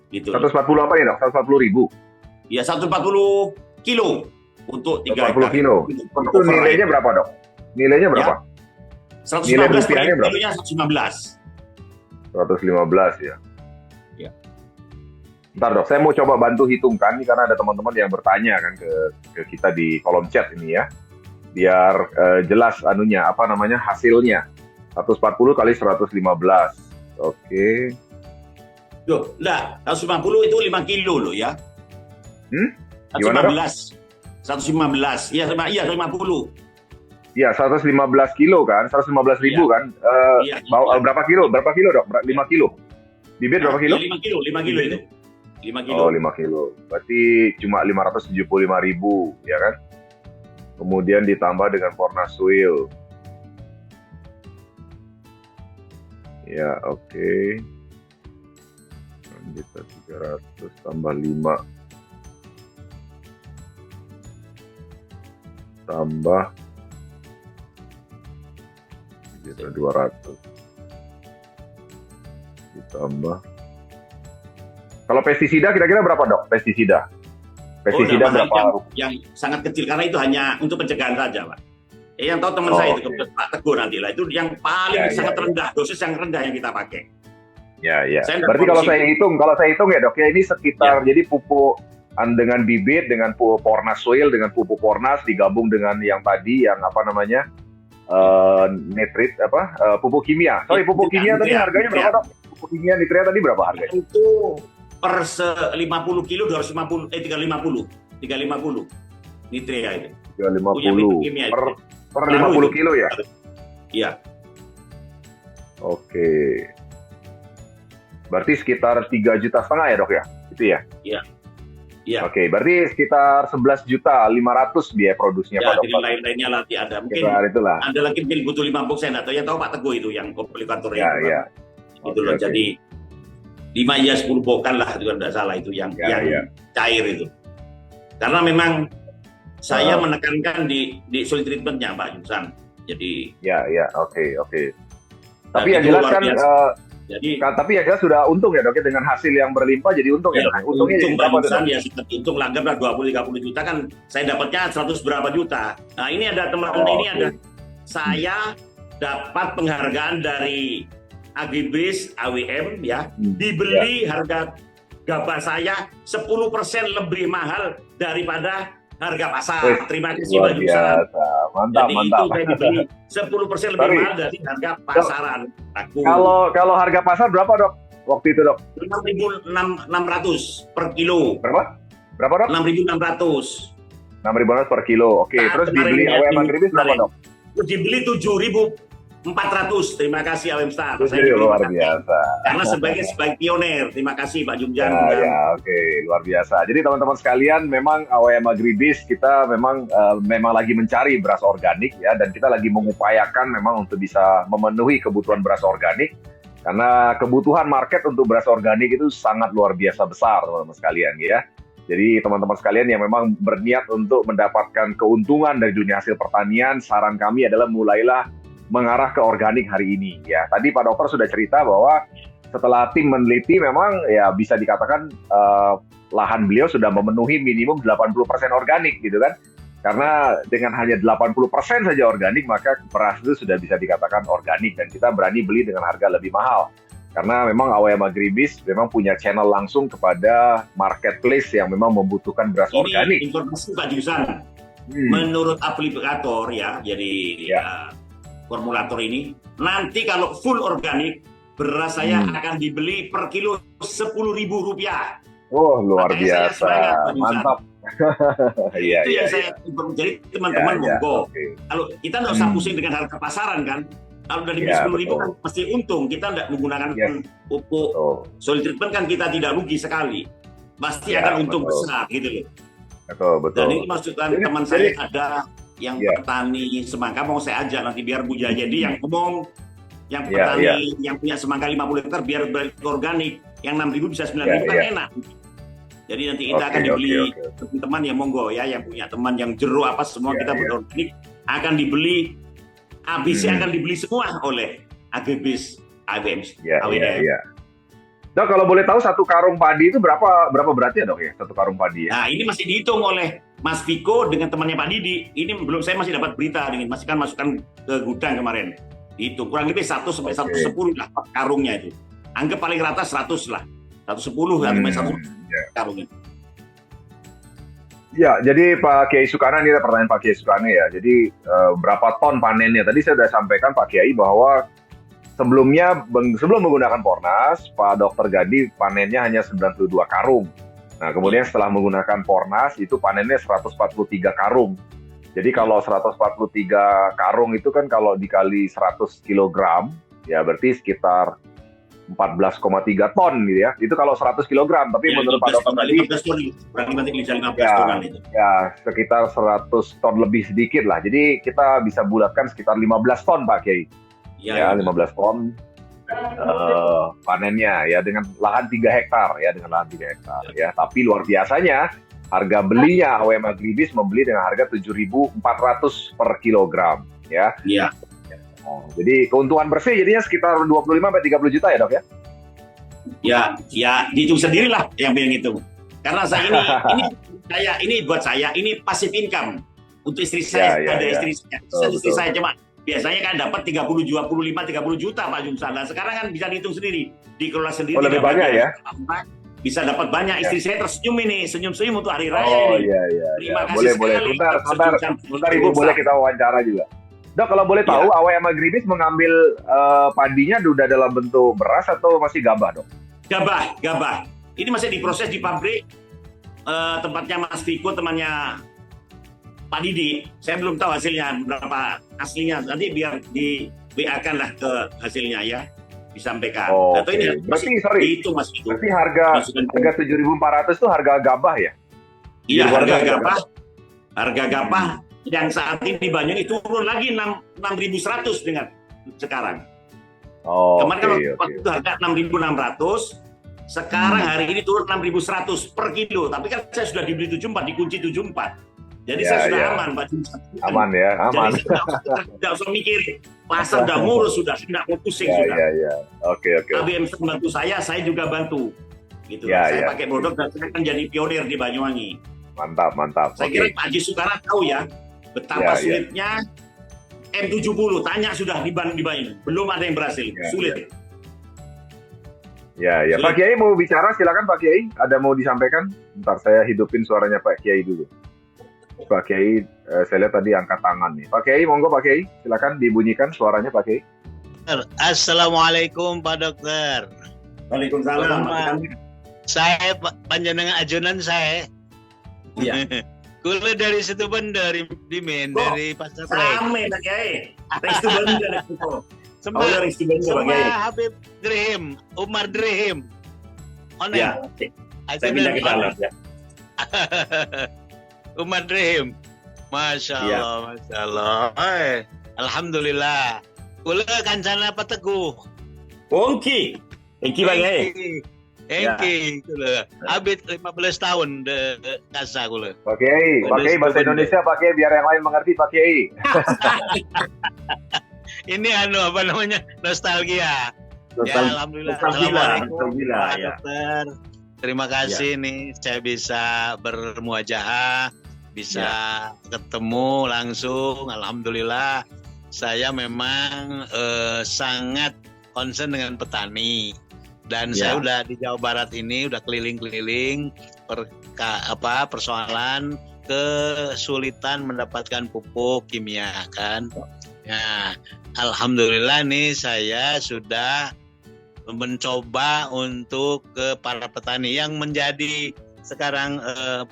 S2: Gitu.
S1: 140 apa ya dok? 140.000?
S2: Ya 140 kilo untuk 3 hektar.
S1: 140 kilo. Itu nilainya berapa dok? Nilainya berapa?
S2: Ya, 115 per kilonya 115.
S1: 115 ya.
S2: Ya.
S1: Ntar dok, saya mau coba bantu hitungkan nih karena ada teman-teman yang bertanya kan ke kita di kolom chat ini ya. Biar jelas hasilnya. 140 kali 115. Oke.
S2: Loh, enggak, 150 itu 5 kilo loh ya.
S1: Gimana
S2: 115. Iya, 50.
S1: Iya, 115 kilo kan, 115.000 kan. Berapa kilo? Berapa kilo dok? 5 kilo. Bibit berapa kilo?
S2: 5 kilo itu. 5 kilo.
S1: Oh, 5 kilo. Berarti cuma 575.000 ya kan? Kemudian ditambah dengan Fornas Soil. Ya, oke. 6.300.000 tambah 5 tambah 3.200 ditambah. Kalau pestisida kira-kira berapa dok? Pestisida berapa?
S2: Yang sangat kecil karena itu hanya untuk pencegahan saja, Pak. Yang tahu teman saya itu Pak Teguh nanti lah, itu yang paling sangat rendah, dosis yang rendah yang kita pakai.
S1: Ya. Berarti kalau saya hitung ya dok ya, ini sekitar jadi pupuk dengan bibit, dengan pupuk Fornas Soil, dengan pupuk Fornas digabung dengan yang tadi yang nitrit pupuk kimia. Pupuk kimia tadi harganya berapa dok? Pupuk kimia nitria tadi berapa harganya?
S2: Itu per 50 kilo 350 nitria itu.
S1: 350 per 50 kilo ya?
S2: Iya.
S1: Oke. Berarti sekitar 3,5 juta ya dok ya? Itu ya?
S2: Iya.
S1: Oke, berarti sekitar 11.500.000 biaya produksinya
S2: ya,
S1: Pak Dokter.
S2: Lain-lainnya nanti ada. Mungkin ada lagi butuh 50% atau yang tahu Pak Teguh itu yang komplikator itu.
S1: Iya.
S2: Itu loh. Jadi 5 10 bokan lah itu tidak salah itu yang cair itu. Karena memang saya menekankan di soil treatment-nya Pak Yusan. Jadi
S1: oke. Tapi yang jelas kan tapi ya sudah untung ya dok ya, dengan hasil yang berlimpah jadi untung ya dok. Untungnya jadi berapa tuh?
S2: Ya untung langgam 20-30 juta kan saya dapatnya 100 berapa juta. Nah ini ada teman-teman saya dapat penghargaan dari Agribis AWM ya, dibeli harga gabah saya 10% lebih mahal daripada harga pasar. Terima kasih Pak Yusan. Mantap. Itu saya dibeli 10% lebih mahal dari harga pasaran.
S1: Kalau harga pasar berapa dok? Waktu itu dok?
S2: 6.600 per kilo.
S1: Berapa dok?
S2: 6.600.
S1: 6.600 per kilo. Oke. Terus dibeli AWM Agribis berapa dok?
S2: Dibeli 7.400. Terima kasih AWM Star.
S1: Luar biasa.
S2: Karena sebagai pioner. Terima kasih Pak Jumjan.
S1: Oke, luar biasa. Jadi teman-teman sekalian, memang AWM Agribis kita memang lagi mencari beras organik ya, dan kita lagi mengupayakan memang untuk bisa memenuhi kebutuhan beras organik. Karena kebutuhan market untuk beras organik itu sangat luar biasa besar teman-teman sekalian ya. Jadi teman-teman sekalian yang memang berniat untuk mendapatkan keuntungan dari dunia hasil pertanian, saran kami adalah mulailah mengarah ke organik hari ini ya. Tadi Pak Dokter sudah cerita bahwa setelah tim meneliti memang ya bisa dikatakan lahan beliau sudah memenuhi minimum 80% organik gitu kan. Karena dengan hanya 80% saja organik maka beras itu sudah bisa dikatakan organik dan kita berani beli dengan harga lebih mahal. Karena memang AWM Agribis memang punya channel langsung kepada marketplace yang memang membutuhkan beras organik.
S2: Ini informasi Pak Jusan. Menurut aplikator ya, jadi formulator ini, nanti kalau full organik, beras saya akan dibeli per kilo Rp10.000.
S1: Oh, luar biasa. Mantap.
S2: Itu yang saya jadi teman-teman monggo. Kalau kita nggak usah pusing dengan harga pasaran kan. Kalau dari Rp10.000 kan pasti untung. Kita tidak menggunakan pupuk soil treatment kan kita tidak rugi sekali. Pasti akan untung besar gitu loh.
S1: Betul.
S2: Dan ini maksudnya teman saya ada yang petani semangka, mau saya ajak nanti biar Bu Jayadi yang ngomong, yang petani yang punya semangka 50 hektar biar balik organik, yang 6.000 bisa 9.000 kan enak. Jadi nanti kita akan dibeli teman yang monggo ya, yang punya teman yang jeruk apa semua kita berorganik akan dibeli, ABC akan dibeli semua oleh Agribis AWM.
S1: Dok, kalau boleh tahu satu karung padi itu berapa beratnya dok ya, satu karung padi ya?
S2: Nah ini masih dihitung oleh Mas Viko dengan temannya Pak Didi. Ini belum, saya masih dapat berita dengan masih kan masukkan ke gudang kemarin. Dihitung kurang lebih 1 sampai 110 lah karungnya itu. Anggap paling rata 100 lah. 110 atau 100 karungnya.
S1: Ya, jadi Pak Kiai Sukana, ini pertanyaan Pak Kiai Sukana ya. Jadi berapa ton panennya? Tadi saya sudah sampaikan Pak Kiai bahwa sebelum menggunakan Pornas, Pak Dr. Gadi panennya hanya 92 karung. Nah, kemudian setelah menggunakan Pornas itu panennya 143 karung. Jadi kalau 143 karung itu kan kalau dikali 100 kg, ya berarti sekitar 14,3 ton gitu ya. Itu kalau 100 kg, tapi menurut Pak Dr. tadi
S2: 15 ton itu.
S1: Ya, sekitar 100 ton lebih sedikit lah. Jadi kita bisa bulatkan sekitar 15 ton Pak Kiai. Ya, 15 ton panennya ya dengan lahan 3 hektar ya, ya. Tapi luar biasanya harga belinya AWM Agribis membeli dengan harga 7.400 per kilogram ya.
S2: Iya.
S1: Jadi keuntungan bersih jadinya sekitar 25 sampai 30 juta ya, Dok ya?
S2: Ya, dihitung sendirilah yang bilang itu. Karena saya ini buat saya ini passive income untuk istri saya, istri saya cuma biasanya kan dapat 30 juta Pak Jumsan. Nah, sekarang kan bisa dihitung sendiri, dikelola sendiri.
S1: Oh, lebih banyak ya?
S2: Bisa dapat banyak. Istri saya tersenyum ini, senyum-senyum untuk hari raya ini.
S1: Iya.
S2: Terima kasih
S1: boleh. Bentar Ibu, boleh kita wawancara juga. Dok, kalau boleh tahu, AWM Agribis mengambil padinya sudah dalam bentuk beras atau masih gabah, Dok?
S2: Gabah. Ini masih diproses di pabrik tempatnya Mas Viko, temannya Pak Didi. Saya belum tahu hasilnya berapa aslinya. Nanti biar di WA-kan lah ke hasilnya ya, disampaikan. Atau ini
S1: berarti
S2: itu Mas Viko.
S1: Berarti harga 7.400 itu harga gabah ya?
S2: Iya, harga gabah yang saat ini di Banyuwangi turun lagi 6.100 dengan sekarang. Kemarin kalau waktu itu harga 6.600, sekarang hari ini turun 6.100 per kilo. Tapi kan saya sudah dibeli 74, dikunci 74. Jadi saya sudah aman, Pak.
S1: Aman ya, aman.
S2: Jadi tidak usah mikir, pasar sudah ngurus, sudah tidak mau pusing sudah.
S1: Oke.
S2: AWM bantu saya juga bantu. Gitu. Saya pakai produk dan saya kan jadi pionir di Banyuwangi.
S1: Mantap.
S2: Saya kira Pak Haji Sukana tahu ya betapa sulitnya M70. Tanya sudah di Banyuwangi, belum ada yang berhasil. Sulit.
S1: Ya. Pak Kiai mau bicara, silakan Pak Kiai. Ada mau disampaikan? Bentar saya hidupin suaranya Pak Kiai dulu. Pak Kiai, saya lihat tadi angkat tangan nih. Pak Kiai, monggo Pak Kiai, silakan dibunyikan suaranya Pak Kiai.
S3: Assalamualaikum Pak Dokter.
S2: Waalaikumsalam.
S3: Saya panjenengan ajunan saya.
S2: Iya.
S3: Kula dari situ bener di dari Pasar Trek.
S2: Rame Pak Kiai. Restu bener itu.
S3: Sama Habib Drehim, Umar Drehim.
S2: Ya. Saya minta ke dalam ya.
S3: Umar Drehim. Masya Allah. Alhamdulillah. Kula kancana Teguh.
S2: Engki Pak Kiai.
S3: Engki kula. Habis 15 tahun de kasa kula.
S1: Pak Kiai bahasa Indonesia Pak Kiai biar yang lain mengerti Pak Kiai.
S3: Ini apa namanya? Nostalgia. Ya, alhamdulillah.
S2: Assalamualaikum
S3: Pak Dokter. Terima kasih nih saya bisa bermuajahah, bisa ketemu langsung. Alhamdulillah. Saya memang sangat concern dengan petani. Dan saya udah di Jawa Barat ini udah keliling-keliling persoalan kesulitan mendapatkan pupuk kimia kan. Ya, alhamdulillah nih saya sudah mencoba untuk ke para petani yang menjadi sekarang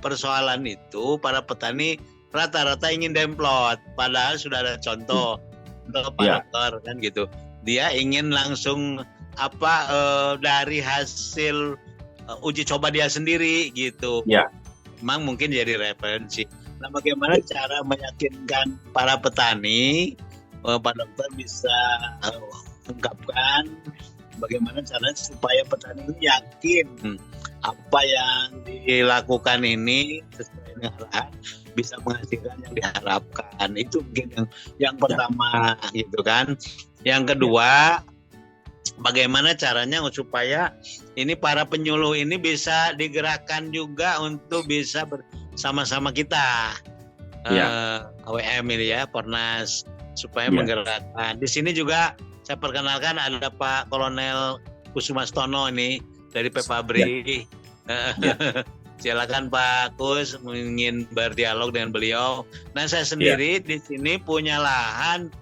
S3: persoalan itu para petani rata-rata ingin demplot padahal sudah ada contoh Pak Dokter kan gitu. Dia ingin langsung dari hasil uji coba dia sendiri gitu. Memang mungkin jadi referensi. Nah, bagaimana cara meyakinkan para petani Pak Dokter bisa ungkapkan bagaimana caranya supaya petani itu yakin apa yang dilakukan ini sesuai dengan arahan bisa menghasilkan yang diharapkan. Itu mungkin yang pertama gitu kan. Yang kedua, bagaimana caranya supaya ini para penyuluh ini bisa digerakkan juga untuk bisa bersama-sama kita AWM ini ya, Pornas, supaya menggerakkan. Di sini juga saya perkenalkan ada Pak Kolonel Kusumastono ini dari Pepabri. Silakan Pak Kus ingin berdialog dengan beliau. Nah, saya sendiri di sini punya lahan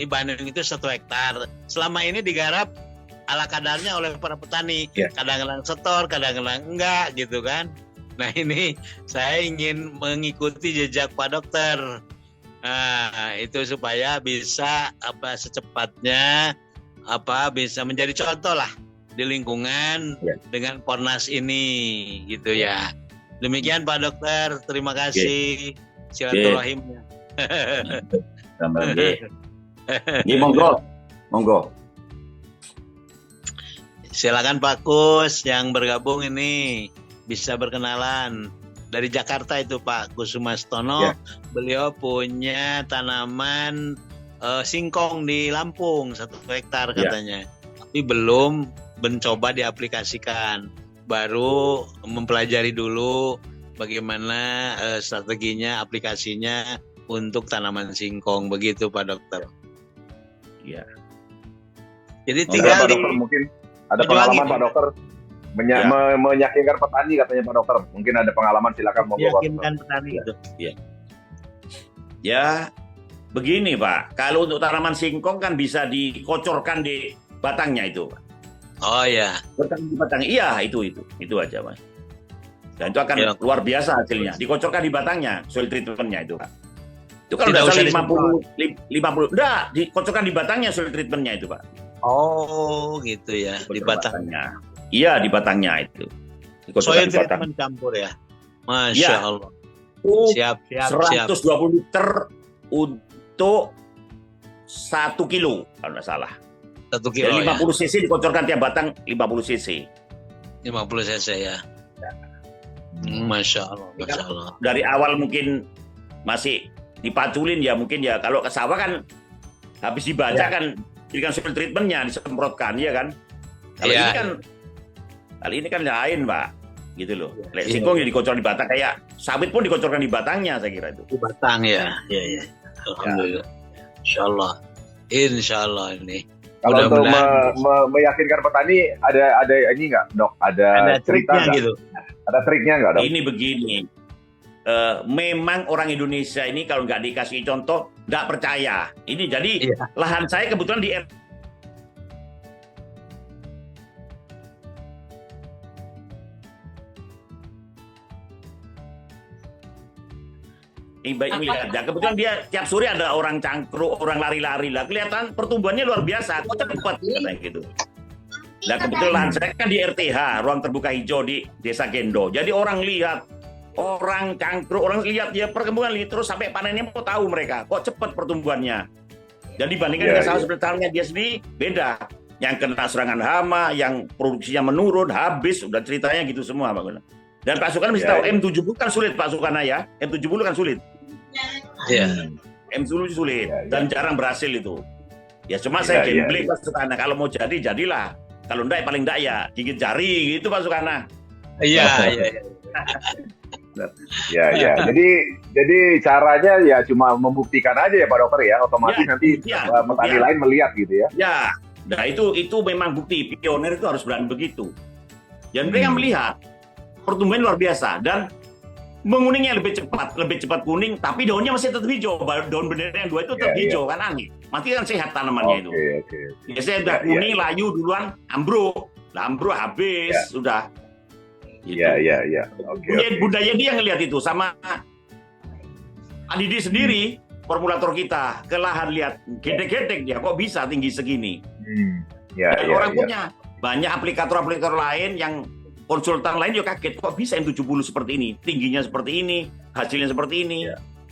S3: di Bandung itu 1 hektar. Selama ini digarap ala kadarnya oleh para petani. Kadang-kadang setor, kadang-kadang enggak gitu kan. Nah, ini saya ingin mengikuti jejak Pak Dokter. Nah, itu supaya bisa secepatnya bisa menjadi contoh lah di lingkungan dengan Pornas ini gitu ya. Demikian Pak Dokter, terima kasih silaturahimnya.
S4: Monggo.
S3: Silakan Pak Kus yang bergabung ini bisa berkenalan. Dari Jakarta itu Pak Kusumastono, beliau punya tanaman singkong di Lampung 1 hektar katanya, tapi belum mencoba diaplikasikan. Baru mempelajari dulu bagaimana strateginya, aplikasinya untuk tanaman singkong, begitu Pak Dokter.
S4: Iya.
S3: Jadi tinggal
S1: Pak Dokter, mungkin ada pengalaman Pak Dokter meyakinkan petani katanya Pak Dokter. Mungkin ada pengalaman, silakan monggo Pak.
S3: Meyakinkan petani itu.
S4: Ya, begini Pak. Kalau untuk tanaman singkong kan bisa dikocorkan di batangnya itu, Pak.
S3: Oh ya.
S4: Batang, iya itu aja Mas. Dan itu akan luar biasa hasilnya. Dikocorkan di batangnya, soil treatmentnya itu Pak. Itu kalau udah 50, enggak, dikocorkan di batangnya soil treatmentnya itu Pak.
S3: Oh gitu ya, di batangnya.
S4: Iya di batangnya itu.
S3: Soil treatment campur ya. Masya Allah. Siap.
S4: 120 liter untuk 1 kilo kalau nggak salah.
S3: 1 kilo.
S4: Jadi 50 cc dikocorkan tiap batang 50 cc.
S3: 50 cc ya. Masya Allah.
S4: Dari awal mungkin masih dipaculin ya, mungkin ya kalau ke sawah kan habis dibaca kan jadikan soil treatmentnya disemprotkan ya kan. Kali ini kan lain Pak, gitu loh. Singkong ya dikocor di batang, kayak sawit pun dikocorkan di batangnya saya kira itu.
S3: Di batang ya. Iya. Alhamdulillah. Insya Allah ini.
S1: Kalau untuk meyakinkan petani ada ini nggak Dok? Ada cerita nggak? Gitu. Ada triknya nggak Dok?
S4: Ini begini. Memang orang Indonesia ini kalau nggak dikasih contoh nggak percaya. Ini jadi lahan saya kebetulan di melihat ya, kebetulan dia tiap sore ada orang cangkruk, orang lari-lari lah, kelihatan pertumbuhannya luar biasa, kok cepat kayak gitu. Nah kebetulan saya kan di RTH, ruang terbuka hijau di Desa Gendo, jadi orang lihat, orang cangkruk, orang lihat ya perkembangan terus sampai panennya mau tahu mereka, kok cepat pertumbuhannya. Jadi dibandingkan dengan sawah sebenarnya dia sendiri beda, yang kena serangan hama, yang produksinya menurun, habis, udah ceritanya gitu semua Pak Guna. Dan Pak Sukan mesti tahu M70 kan sulit Pak Sukana ya, M70 kan sulit. M70 sulit dan jarang berhasil itu. Ya cuma saya gambling Pak Sukana, kalau mau jadi jadilah, kalau enggak paling enggak ya gigit jari gitu Pak Sukana.
S3: Iya.
S1: Ya. Jadi caranya ya cuma membuktikan aja ya Pak Dokter ya, otomatis nanti petani lain melihat gitu ya. Ya,
S4: nah itu memang bukti pionir itu harus berani begitu. Dan mereka melihat pertumbuhan luar biasa dan menguningnya lebih cepat kuning, tapi daunnya masih tetap hijau. Daun bendera yang 2 itu tetap hijau kan aneh. Mati kan sehat tanamannya itu. Biasanya udah kuning layu duluan ambruk, habis sudah.
S1: Iya.
S4: Budaya dia ngelihat itu sama Adidi sendiri, formulator kita ke lahan lihat gedek-gedek dia kok bisa tinggi segini. Orang punya banyak aplikator lain yang konsultan lain juga kaget, kok bisa M70 seperti ini, tingginya seperti ini, hasilnya seperti ini,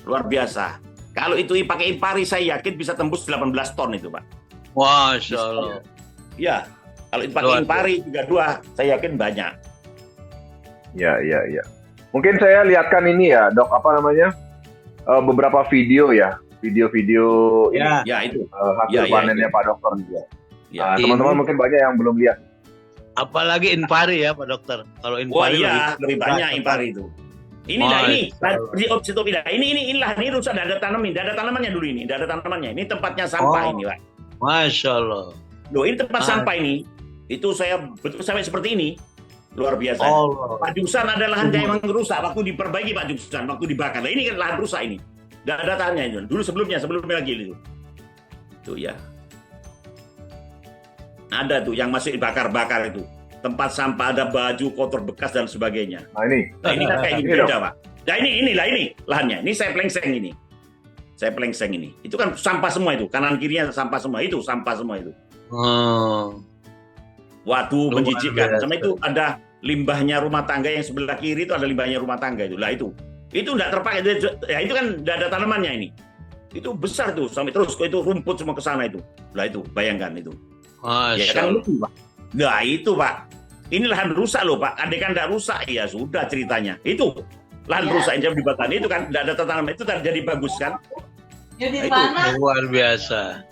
S4: luar biasa. Kalau itu pakai impari, saya yakin bisa tembus 18 ton itu Pak.
S3: Masya Allah.
S4: Ya, kalau pakai impari 32, saya yakin banyak.
S1: Ya, ya, ya. Mungkin saya lihatkan ini ya, Dok, apa namanya? Beberapa video ya, video-video
S3: Ya.
S1: ini,
S2: Ya itu.
S1: hasil
S2: Ya,
S1: panennya
S2: itu.
S1: Pak Dokter.
S2: Ya.
S1: Teman-teman mungkin banyak yang belum lihat.
S3: Apalagi Inpari ya Pak Dokter. Kalau
S2: Wah
S3: Inpari
S2: iya, lebih banyak impari itu. Inilah ini, di Opsitopida. Inilah ini rusak dada tanamin, dada tanamannya dulu ini, dada tanamannya. Ini tempatnya sampah ini, Pak.
S3: Masya Allah.
S2: Loh, ini tempat sampah ini. Itu saya betul sampai seperti ini. Luar biasa.
S3: Allah.
S2: Pak Jungsan ada lahan yang emang rusak waktu diperbaiki Pak Jungsan, waktu dibakar. Nah, ini kan lahan rusak ini. Dada tanahnya itu. Dulu sebelumnya lagi itu. Tuh ya. Ada tuh yang masih dibakar-bakar itu. Tempat sampah, ada baju kotor bekas dan sebagainya.
S1: Nah ini.
S2: Nah, ini kan kayak gini
S1: Ini,
S2: beda, Pak. Nah, ini lahannya. Ini saya plengseng ini. Saya plengseng ini. Itu kan sampah semua itu. Kanan kirinya sampah semua. Itu sampah semua itu. Waduh,
S3: Luar
S2: menjijikkan.
S3: biasa.
S2: Sama itu ada limbahnya rumah tangga yang sebelah kiri itu ada limbahnya rumah tangga itu. Lah itu. Itu enggak terpakai. Ya itu kan enggak ada tanamannya ini. Itu besar tuh sampai terus itu rumput semua ke sana itu. Lah itu, bayangkan itu. Ya
S3: Masya
S2: kan
S3: Allah.
S2: lucu, Pak. Nah itu Pak, ini lahan rusak loh Pak. Andai kan tidak rusak, ya sudah ceritanya. Itu lahan rusak yang dibakar itu kan tidak ada tanaman itu kan jadi bagus kan?
S5: Jadi
S2: Nah,
S5: mana?
S3: Luar biasa.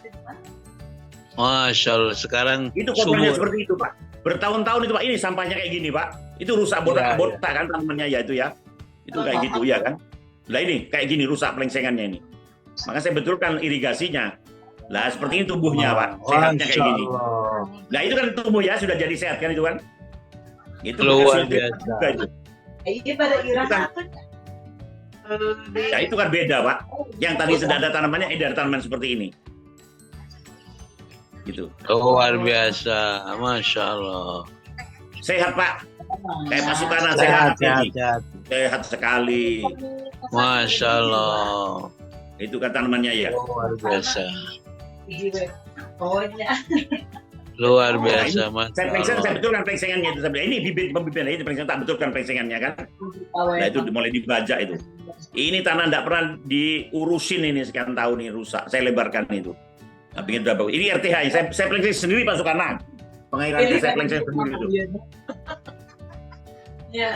S3: Masya Allah. Sekarang
S2: Itu korbannya
S3: sumur.
S2: seperti itu Pak. Bertahun-tahun itu Pak. Ini sampahnya kayak gini Pak. Itu rusak botak-botak kan tanamannya ya itu ya. Itu kayak gitu ya kan? Nah ini kayak gini rusak pelengsengannya ini. Maka saya betulkan irigasinya. Lah seperti ini tumbuhnya Pak. Sehatnya kayak gini.
S3: Allah.
S2: Nah itu kan tumbuh ya sudah jadi sehat kan itu kan? Itu
S3: Luar
S2: hasil
S3: biasa.
S2: juga itu.
S5: Ini pada irah
S2: Bukan.
S5: apa?
S2: Ya itu kan beda Pak. Yang tadi sudah ada tanamannya, ini ada tanaman seperti ini. Gitu.
S3: Luar biasa. Masya Allah.
S2: Sehat Pak. Kayak Pak Sukana sehat.
S3: sehat.
S2: Sehat sekali.
S3: Masya Allah.
S2: Itu kan tanamannya ya.
S3: Luar biasa.
S5: Pokoknya.
S3: Luar biasa.
S2: Saya
S3: Masya
S2: pelengsen, saya
S3: Allah.
S2: betulkan pelengsengannya itu. Ini pembibitan ini pelengsen tak betulkan pelengsengannya kan. Nah itu mulai dibajak itu. Ini tanah tidak pernah diurusin ini sekian tahun ini rusak. Saya lebarkan itu. Tapi ini sudah bagus. Ini RTH. Saya pelengsen sendiri Pak Sukana. Pengairannya saya pelengsen sendiri itu.
S5: Ya.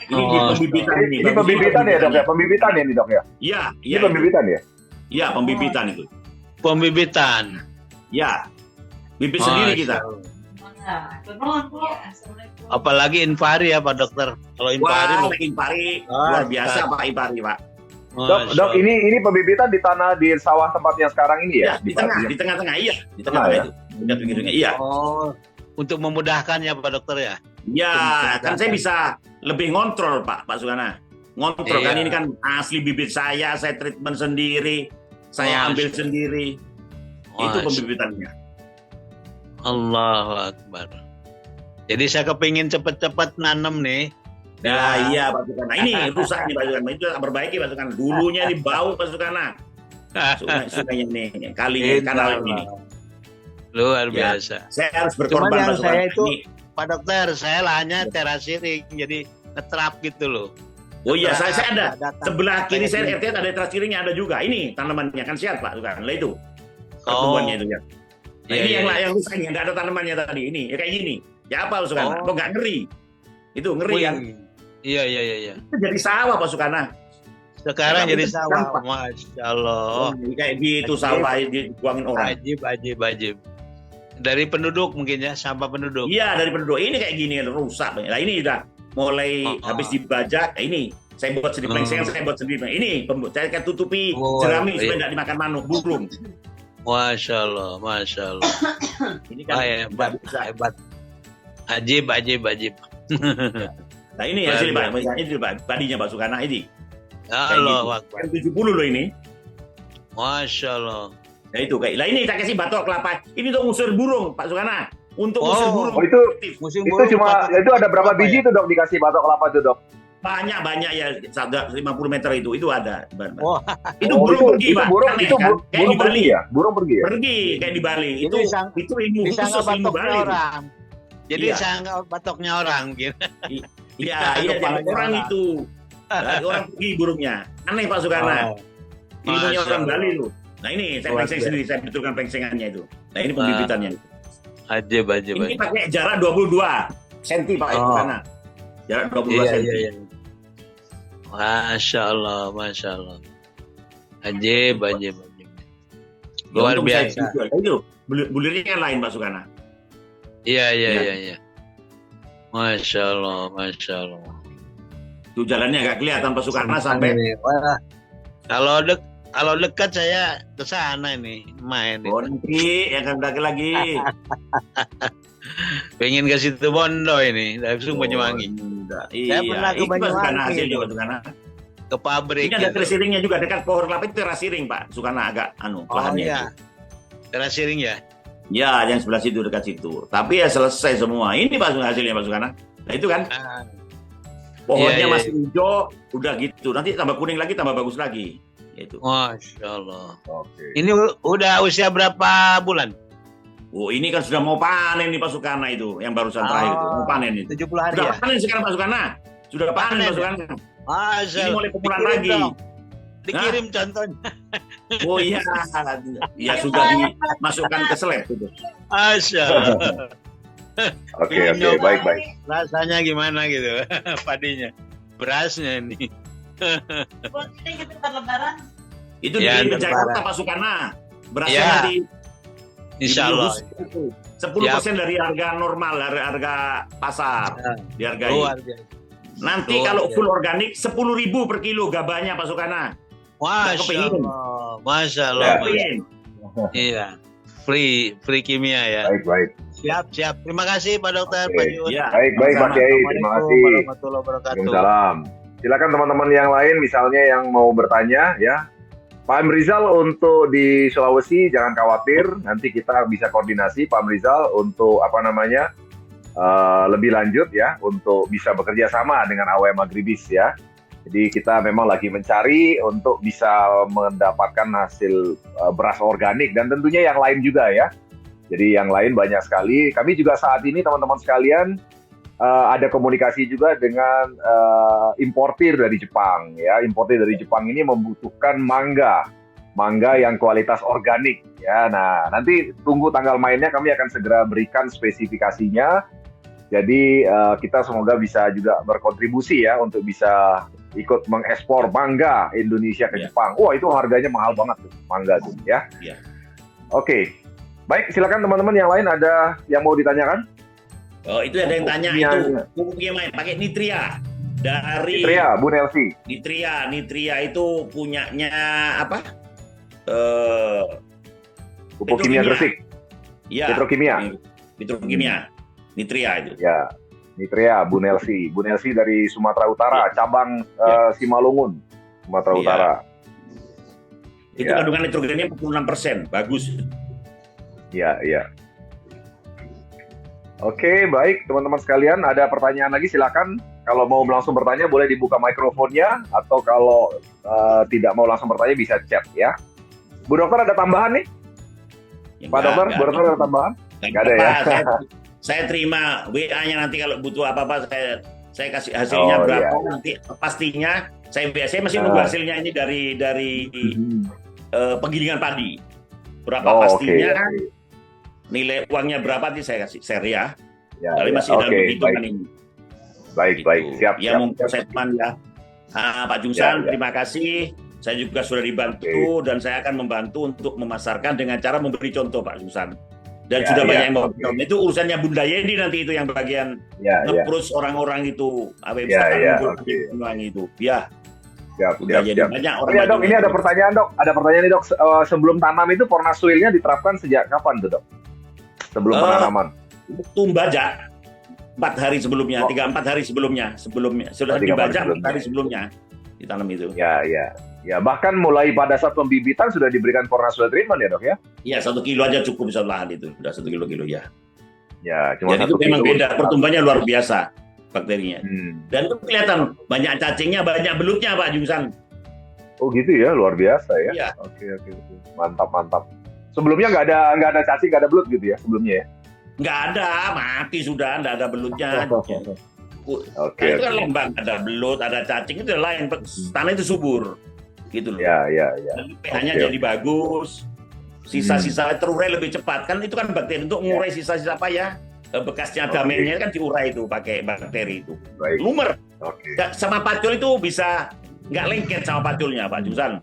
S2: Ini di pembibitan ini.
S1: Ini pembibitan ya Dok ya? Pembibitan ya ini Dok ya?
S2: Iya,
S1: Ini
S2: iya.
S1: pembibitan ya?
S2: Iya, pembibitan itu.
S3: Pembibitan.
S2: Ya. Bibit sendiri
S3: Masya
S2: kita.
S3: Allah.
S5: Ya.
S3: Apalagi Inpari ya Pak Dokter. Kalau Inpari
S2: Wah, Impari luar biasa Pak Impari, Pak.
S1: Dok, ini pembibitan di tanah di sawah tempatnya sekarang ini ya?
S2: Ya, di tengah-tengah, iya. Di tengah-tengah itu. Lihat pinggirnya, iya.
S3: Oh, untuk memudahkan ya Pak Dokter ya.
S2: Ya, kan saya bisa lebih ngontrol Pak Sugana. Ngontrol kan
S3: Iya.
S2: ini kan asli bibit saya treatment sendiri, saya ambil sendiri. Itu pembibitannya.
S3: Allahu Akbar. Jadi saya kepingin cepet-cepet nanam nih.
S2: Nah, iya Pak Sugana. Ini rusak nih Pak Sugana. Itu berbagi Pak Sugana. Dulunya ini bau Pak Sugana. Sungainya nih, kalinya kanal ini.
S3: Luar
S2: Ya.
S3: biasa.
S2: Saya harus
S3: Cuman
S2: berkorban
S3: yang
S2: Pak Sugana.
S3: saya itu,
S2: Ini.
S3: Pak Dokter, saya lahannya terasiring, jadi ngetrap gitu loh.
S2: Oh iya, saya ada.
S3: Datang.
S2: Sebelah kiri saya RT ada trasiringnya ada juga. Ini tanamannya kan sehat Pak Sugana. Lah itu. Pertumbuhannya itu ya. Nah,
S3: Iya,
S2: ini
S3: iya.
S2: yang rusak yang nggak ada tanamannya tadi. Ini ya kayak gini. Ya apa Pak Sugana?
S3: Oh.
S2: Kok nggak ngeri? Itu ngeri
S3: Wih.
S2: kan?
S3: Iya.
S2: Itu jadi sawah Pak Sugana.
S3: Sekarang
S2: Ya,
S3: jadi
S2: itu
S3: sawah.
S2: gampang.
S3: Masya Allah.
S2: Kayak gitu sawah dibuangin orang.
S3: Ajib. Dari penduduk mungkin ya, sampah penduduk.
S2: Iya dari penduduk. Ini kayak gini rusak. Nah ini udah mulai habis dibajak. Nah, ini saya buat sendiri pelengsengan, saya buat sendiri. Ini saya akan tutupi
S3: Oh,
S2: jerami
S3: iya.
S2: supaya tidak dimakan manuk burung.
S3: Masya Allah.
S2: Ini kan
S3: Hebat,
S2: nggak bisa.
S3: hebat. Ajib.
S2: Nah ini
S3: Luar
S2: hasil Pak.
S3: biasa.
S2: Misalnya itu Pak, padinya Pak Sugana ini.
S3: Allah
S2: Kan
S3: Akbar.
S2: 70 loh ini.
S3: Masya Allah.
S2: Nah itu kayak. Lah ini saya kasih batok kelapa. Ini untuk ngusir burung Pak Sugana. Untuk ngusir
S3: Oh.
S2: burung.
S1: Oh, itu
S3: Musim
S1: itu
S3: burung
S1: cuma
S3: patut-
S1: itu ada berapa
S3: apa
S1: biji
S3: ya?
S1: tuh Dok dikasih batok kelapa tuh Dok?
S2: Banyak ya 50 meter itu ada.
S3: Wah.
S2: Itu
S1: Oh,
S2: burung pergi Pak.
S1: burung
S2: Aneh,
S1: itu
S2: kan? Kayak
S1: burung
S2: di Bali.
S1: pergi ya? Burung pergi ya?
S2: Pergi kayak di Bali.
S3: Itu disang-
S2: Itu ilmu
S3: Disangka
S2: khusus ilmu
S3: batoknya
S2: Bali.
S3: orang. Jadi
S2: Iya.
S3: disangka batoknya orang mungkin.
S2: Iya,
S3: Kepalanya
S2: orang
S3: orang.
S2: itu. Nah, orang pergi burungnya. Aneh Pak Sugana.
S3: Oh.
S2: Ilmunya
S3: Masya
S2: orang
S3: Allah.
S2: Bali loh. Nah ini saya
S3: Luar
S2: plengseng
S3: biasa.
S2: sendiri, saya betulkan plengsengannya itu. Nah ini pembibitannya.
S3: Ajib.
S2: Ini pakai jarak 22 cm Pak
S3: Oh.
S2: Sugana.
S4: Jarak 22
S3: Iya,
S4: cm.
S3: iya, iya. Masya Allah, Masya Allah. Ajib, ajib, ajib. Luar
S4: Untung saya
S3: biasa.
S4: juga. Itu bulirnya lain Pak Sukana.
S3: Iya, iya,
S4: Iya.
S3: iya, iya. Masya Allah, Masya Allah.
S4: Itu jalannya nggak kelihatan Pak Sukana sampai
S3: Wah, kalau dekat saya ke sana nih main.
S4: Bonti yang akan lagi.
S3: Pengen ke situ Bondo ini, langsung Banyuwangi.
S4: Iya,
S3: Saya pernah ke
S4: itu Pak Sukana
S3: Banyuwangi
S4: hasilnya
S3: itu.
S4: Pak Sukana.
S3: Ke pabrik.
S4: Ini ada
S3: gitu.
S4: terasiringnya juga dekat pohon kelapa itu terasiring Pak Sukana agak
S3: Oh
S4: lahannya.
S3: iya. Terasiring ya?
S4: Ya, yang sebelah situ dekat situ. Tapi ya selesai semua. Ini Pak hasilnya Pak Sukana. Nah itu kan
S3: Ah,
S4: pohonnya
S3: Iya, iya.
S4: masih hijau, udah gitu. Nanti tambah kuning lagi, tambah bagus lagi. Itu.
S3: Masya Allah.
S1: Oke.
S3: Ini udah usia berapa bulan?
S4: Oh, ini kan sudah mau panen nih Pak Sukana itu, yang barusan terakhir itu mau panen itu.
S3: 70 hari
S4: Sudah
S3: ya?
S4: panen sekarang Pak Sukana. Sudah panen
S3: Panen
S4: Pak
S3: ya?
S4: Sukana.
S3: Masya
S4: Ini
S3: Allah.
S4: mulai populer
S3: Dikirim
S4: lagi.
S3: dong. Dikirim contohnya.
S4: Oh iya, ya sudah dimasukkan ke slab itu.
S3: Masya Allah.
S1: Oke, baik.
S3: Rasanya gimana gitu padinya. Berasnya ini.
S5: Buat ini kita lebaran.
S4: Itu
S3: Ya,
S4: dikirim ke
S3: lebaran.
S4: Jakarta Pak Sukana. Berasnya
S3: Ya.
S4: nanti
S3: Insya Allah.
S4: 10% dari harga normal, harga pasar
S3: Ya.
S4: dihargai.
S3: Luar biasa.
S4: Nanti
S3: Luar
S4: kalau
S3: biasa.
S4: full organik 10.000 per kilo gabahnya Pak Sukana.
S3: Masya
S4: kepingin.
S3: Allah. Masya Allah.
S1: Ya.
S4: Kepingin.
S3: Iya. Free kimia ya.
S1: Baik.
S3: Siap. Terima kasih Pak Dokter,
S1: Oke.
S3: Pak Yun.
S4: Ya.
S1: Baik Pak
S4: Sama-sama.
S1: Kiai, terima kasih.
S3: Warahmatullahi wabarakatuh.
S1: Waalaikumsalam. Silakan teman-teman yang lain misalnya yang mau bertanya ya. Pak Rizal untuk di Sulawesi jangan khawatir, nanti kita bisa koordinasi Pak Rizal untuk lebih lanjut ya, untuk bisa bekerja sama dengan AWM Agribis ya. Jadi kita memang lagi mencari untuk bisa mendapatkan hasil beras organik dan tentunya yang lain juga ya. Jadi yang lain banyak sekali. Kami juga saat ini teman-teman sekalian ada komunikasi juga dengan importir dari Jepang ya. Importir dari Jepang ini membutuhkan mangga yang kualitas organik ya. Nah, nanti tunggu tanggal mainnya, kami akan segera berikan spesifikasinya. Jadi kita semoga bisa juga berkontribusi ya untuk bisa ikut mengekspor mangga Indonesia ke
S4: Ya.
S1: Jepang. Wah, itu harganya mahal banget tuh mangga tuh ya.
S4: Ya.
S1: Oke. Baik, silakan teman-teman yang lain ada yang mau ditanyakan?
S4: Oh, itu ada yang tanya
S1: Iya.
S4: itu pupuknya main pakai Nitria dari
S1: Nitria, Bu Nelsi.
S4: Nitria itu punyanya apa?
S1: Pupuk kimia Gresik.
S4: Ya. Petrokimia. Nitria itu.
S1: Ya, Nitria, Bu Nelsi. Bu Nelsi dari Sumatera Utara, cabang Simalungun, Sumatera
S4: Iya.
S1: Utara.
S4: Itu
S1: Ya.
S4: kandungan nitrogennya 46%, bagus.
S1: Iya. Oke, baik teman-teman sekalian. Ada pertanyaan lagi silakan. Kalau mau langsung bertanya boleh dibuka mikrofonnya, atau kalau tidak mau langsung bertanya bisa chat ya. Bu Dokter ada tambahan nih? Pak Dokter, Bu Dokter ada tambahan? Nggak ada ya?
S4: Saya terima WA-nya nanti kalau butuh apa-apa saya kasih hasilnya
S1: Oh,
S4: berapa
S1: iya.
S4: nanti pastinya saya masih nunggu hasilnya ini dari penggilingan padi. Berapa
S1: Oh,
S4: pastinya,
S1: oke.
S4: nilai uangnya berapa nanti saya kasih share ya.
S1: Ya,
S4: Tapi
S1: ya.
S4: masih dalam
S1: Oke,
S4: perhitungan
S1: baik.
S4: ini.
S1: Baik.
S4: Gitu.
S1: Siap.
S4: Ya mungkin saya teman ya. Pak Jungsan,
S1: Ya.
S4: terima kasih. Saya juga sudah dibantu dan saya akan membantu untuk memasarkan dengan cara memberi contoh Pak Jungsan. Dan
S1: Ya,
S4: sudah
S1: ya.
S4: banyak yang mau itu urusannya Bunda Yeni nanti itu yang bagian
S1: Ya.
S4: nge-approach orang-orang itu
S1: Oke.
S4: itu. Ya,
S1: Siap.
S4: Bunda Yeni banyak
S1: Oh
S4: orang.
S1: iya Dok,
S4: maju
S1: ini ada
S4: itu.
S1: pertanyaan Dok. Ada pertanyaan nih Dok. Sebelum tanam itu Pornasoilnya diterapkan sejak kapan tuh Dok? Sebelum penanaman?
S4: Tumbajak 4 hari sebelumnya,
S1: Oh.
S4: 3-4 hari sebelumnya sudah
S1: 3-4
S4: dibajak 4
S1: sebelumnya.
S4: hari sebelumnya ditanam itu.
S1: Ya, bahkan mulai pada saat pembibitan sudah diberikan Pornasoil treatment ya Dok ya?
S4: Iya, 1 kilo aja cukup bisa lahan itu, sudah 1 kilo ya.
S1: Ya, cuma
S4: Jadi itu
S1: 1
S4: memang
S1: kilo.
S4: beda, pertumbuhannya luar biasa bakterinya.
S1: Hmm.
S4: Dan itu kelihatan banyak cacingnya, banyak belutnya Pak Jungsan.
S1: Oh gitu ya, luar biasa ya.
S4: Iya.
S1: Oke. Mantap. Sebelumnya nggak ada cacing, nggak ada belut gitu ya sebelumnya ya?
S4: Nggak ada, mati sudah, nggak ada belutnya.
S1: Oke.
S4: Nah, itu kan lembang, ada belut, ada cacing, itu lain. Tanah itu subur, gitu loh.
S1: Ya.
S4: Dan pH-nya
S1: Oke.
S4: jadi bagus. Sisa-sisa terurai lebih cepat. Kan itu kan bakteri untuk mengurai sisa-sisa apa ya? bekasnya damennya kan diurai itu pakai bakteri itu.
S1: Baik.
S4: Lumer.
S1: Oke.
S4: Sama pacul itu bisa nggak lengket sama paculnya, Pak Jusan.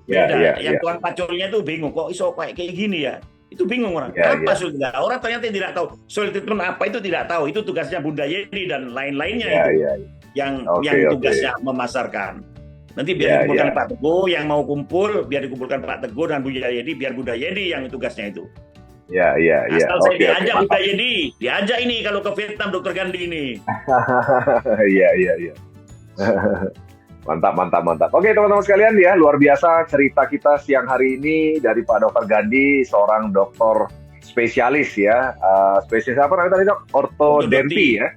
S1: Ya,
S4: Beda.
S1: ya,
S4: Yang
S1: ya.
S4: tukang paculnya itu bingung, kok iso kayak gini ya? Itu bingung orang.
S1: Ya,
S4: Apa
S1: ya.
S4: sulit? Orang ternyata tidak tahu. Soil treatment apa itu tidak tahu. Itu tugasnya Bunda Yeni dan lain-lainnya
S1: Ya,
S4: itu
S1: ya.
S4: yang
S1: Oke,
S4: tugasnya memasarkan. Nanti biar
S1: Ya,
S4: dikumpulkan
S1: ya.
S4: Pak Teguh, yang mau kumpul biar dikumpulkan Pak Teguh dan Bunda Yeni, biar Bunda Yeni yang tugasnya itu.
S1: Ya, ya, ya.
S4: Asal saya
S1: Oke,
S4: diajak
S1: oke.
S4: Bunda Yeni, diajak ini kalau ke Vietnam Dokter Gandhi ini.
S1: Iya, iya, iya. Mantap, mantap, mantap. Oke, teman-teman sekalian ya, luar biasa cerita kita siang hari ini dari Pak Dr. Gandhi, seorang dokter spesialis ya. Spesialis apa namanya tadi, Dok? Ortodonti ya.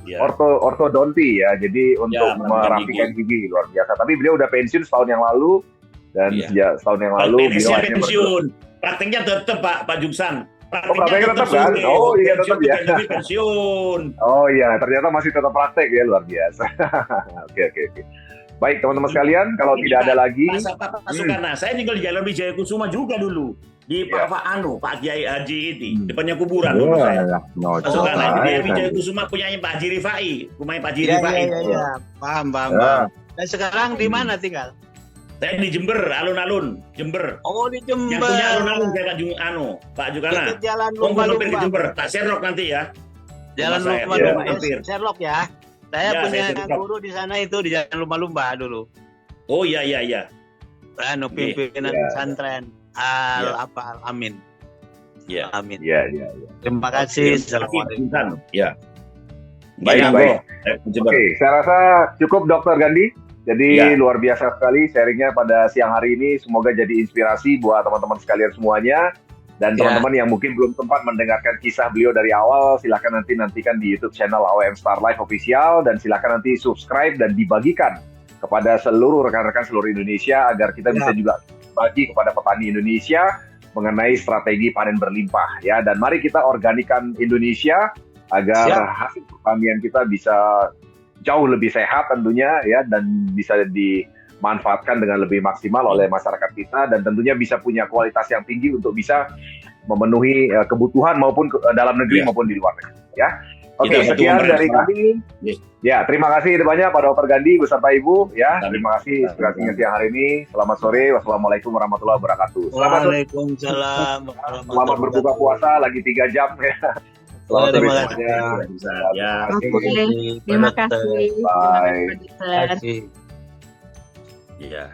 S4: Ya.
S1: Ortodonti ya. Jadi untuk
S4: merapikan
S1: merapikan gigi luar biasa. Tapi beliau udah pensiun setahun yang lalu dan
S4: Iya.
S1: sejak setahun yang lalu beliau akhirnya
S4: pensiun. Prakteknya tetap Pak Jungsan.
S1: prakteknya tetap kan? Oh iya tetap ya.
S4: Pensiun.
S1: Oh iya, ternyata masih tetap praktek ya, luar biasa. Oke, oke, oke. Baik teman-teman sekalian, kalau
S4: Ini,
S1: tidak ada
S4: Pak,
S1: lagi,
S4: Pak Sukarna, saya tinggal di Jalan Wijaya Kusuma juga dulu di
S1: Iya.
S4: Pak Kiai Haji ini, depannya kuburan dulu saya. Pak Sukarna, di Wijaya Kusuma punyanya Pak Haji Rifai, rumahnya Pak Haji Rifai.
S3: Iya. Paham. Dan sekarang di mana tinggal?
S4: Saya di Jember, alun-alun, Jember.
S3: Oh, di Jember.
S4: Yang punya alun-alun saya Pak Jukana.
S3: Dekat Jalan
S4: Mampir ke
S3: Lumba-Lumba.
S4: Jember, tak Sherlock nanti ya.
S3: Jalan
S4: Rumah saya.
S3: Lumba-Lumba.
S4: Ya, mampir.
S3: Sherlock ya. Saya
S4: Ya,
S3: punya
S4: saya Sherlock.
S3: guru di sana itu di Jalan Lumba-Lumba dulu.
S4: Oh iya.
S3: Pimpinan
S1: Iya.
S3: pesantren.
S4: Iya.
S3: Amin.
S4: Iya.
S3: Amin.
S1: ya, ya, ya.
S3: Terima kasih.
S4: Assalamualaikum. Ya.
S1: Baik, baik. Oke, saya rasa cukup Dokter Gandhi. Jadi
S4: Ya.
S1: luar biasa sekali sharingnya pada siang hari ini. Semoga jadi inspirasi buat teman-teman sekalian semuanya. Dan
S3: Ya.
S1: teman-teman yang mungkin belum sempat mendengarkan kisah beliau dari awal, silakan nantikan di YouTube channel AOM Star Life Official dan silakan nanti subscribe dan dibagikan kepada seluruh rekan-rekan seluruh Indonesia agar kita bisa juga bagi kepada petani Indonesia mengenai strategi panen berlimpah ya. Dan mari kita organikan Indonesia agar hasil pertanian kita bisa jauh lebih sehat tentunya ya, dan bisa dimanfaatkan dengan lebih maksimal oleh masyarakat kita, dan tentunya bisa punya kualitas yang tinggi untuk bisa memenuhi kebutuhan maupun dalam negeri maupun di luar negeri ya. Oke, sekian dari kami. Ya, terima kasih banyak Pak Dr. Gandhi beserta Ibu ya. Terima kasih inspirasinya siang hari ini. Selamat sore. Wassalamualaikum warahmatullahi wabarakatuh.
S3: Waalaikumsalam.
S1: Selamat berbuka puasa lagi 3 jam ya. Selamat sore
S3: Terima
S1: semuanya.
S4: Ya.
S5: Terima kasih.
S1: Bye.
S3: Terima kasih.
S4: Iya.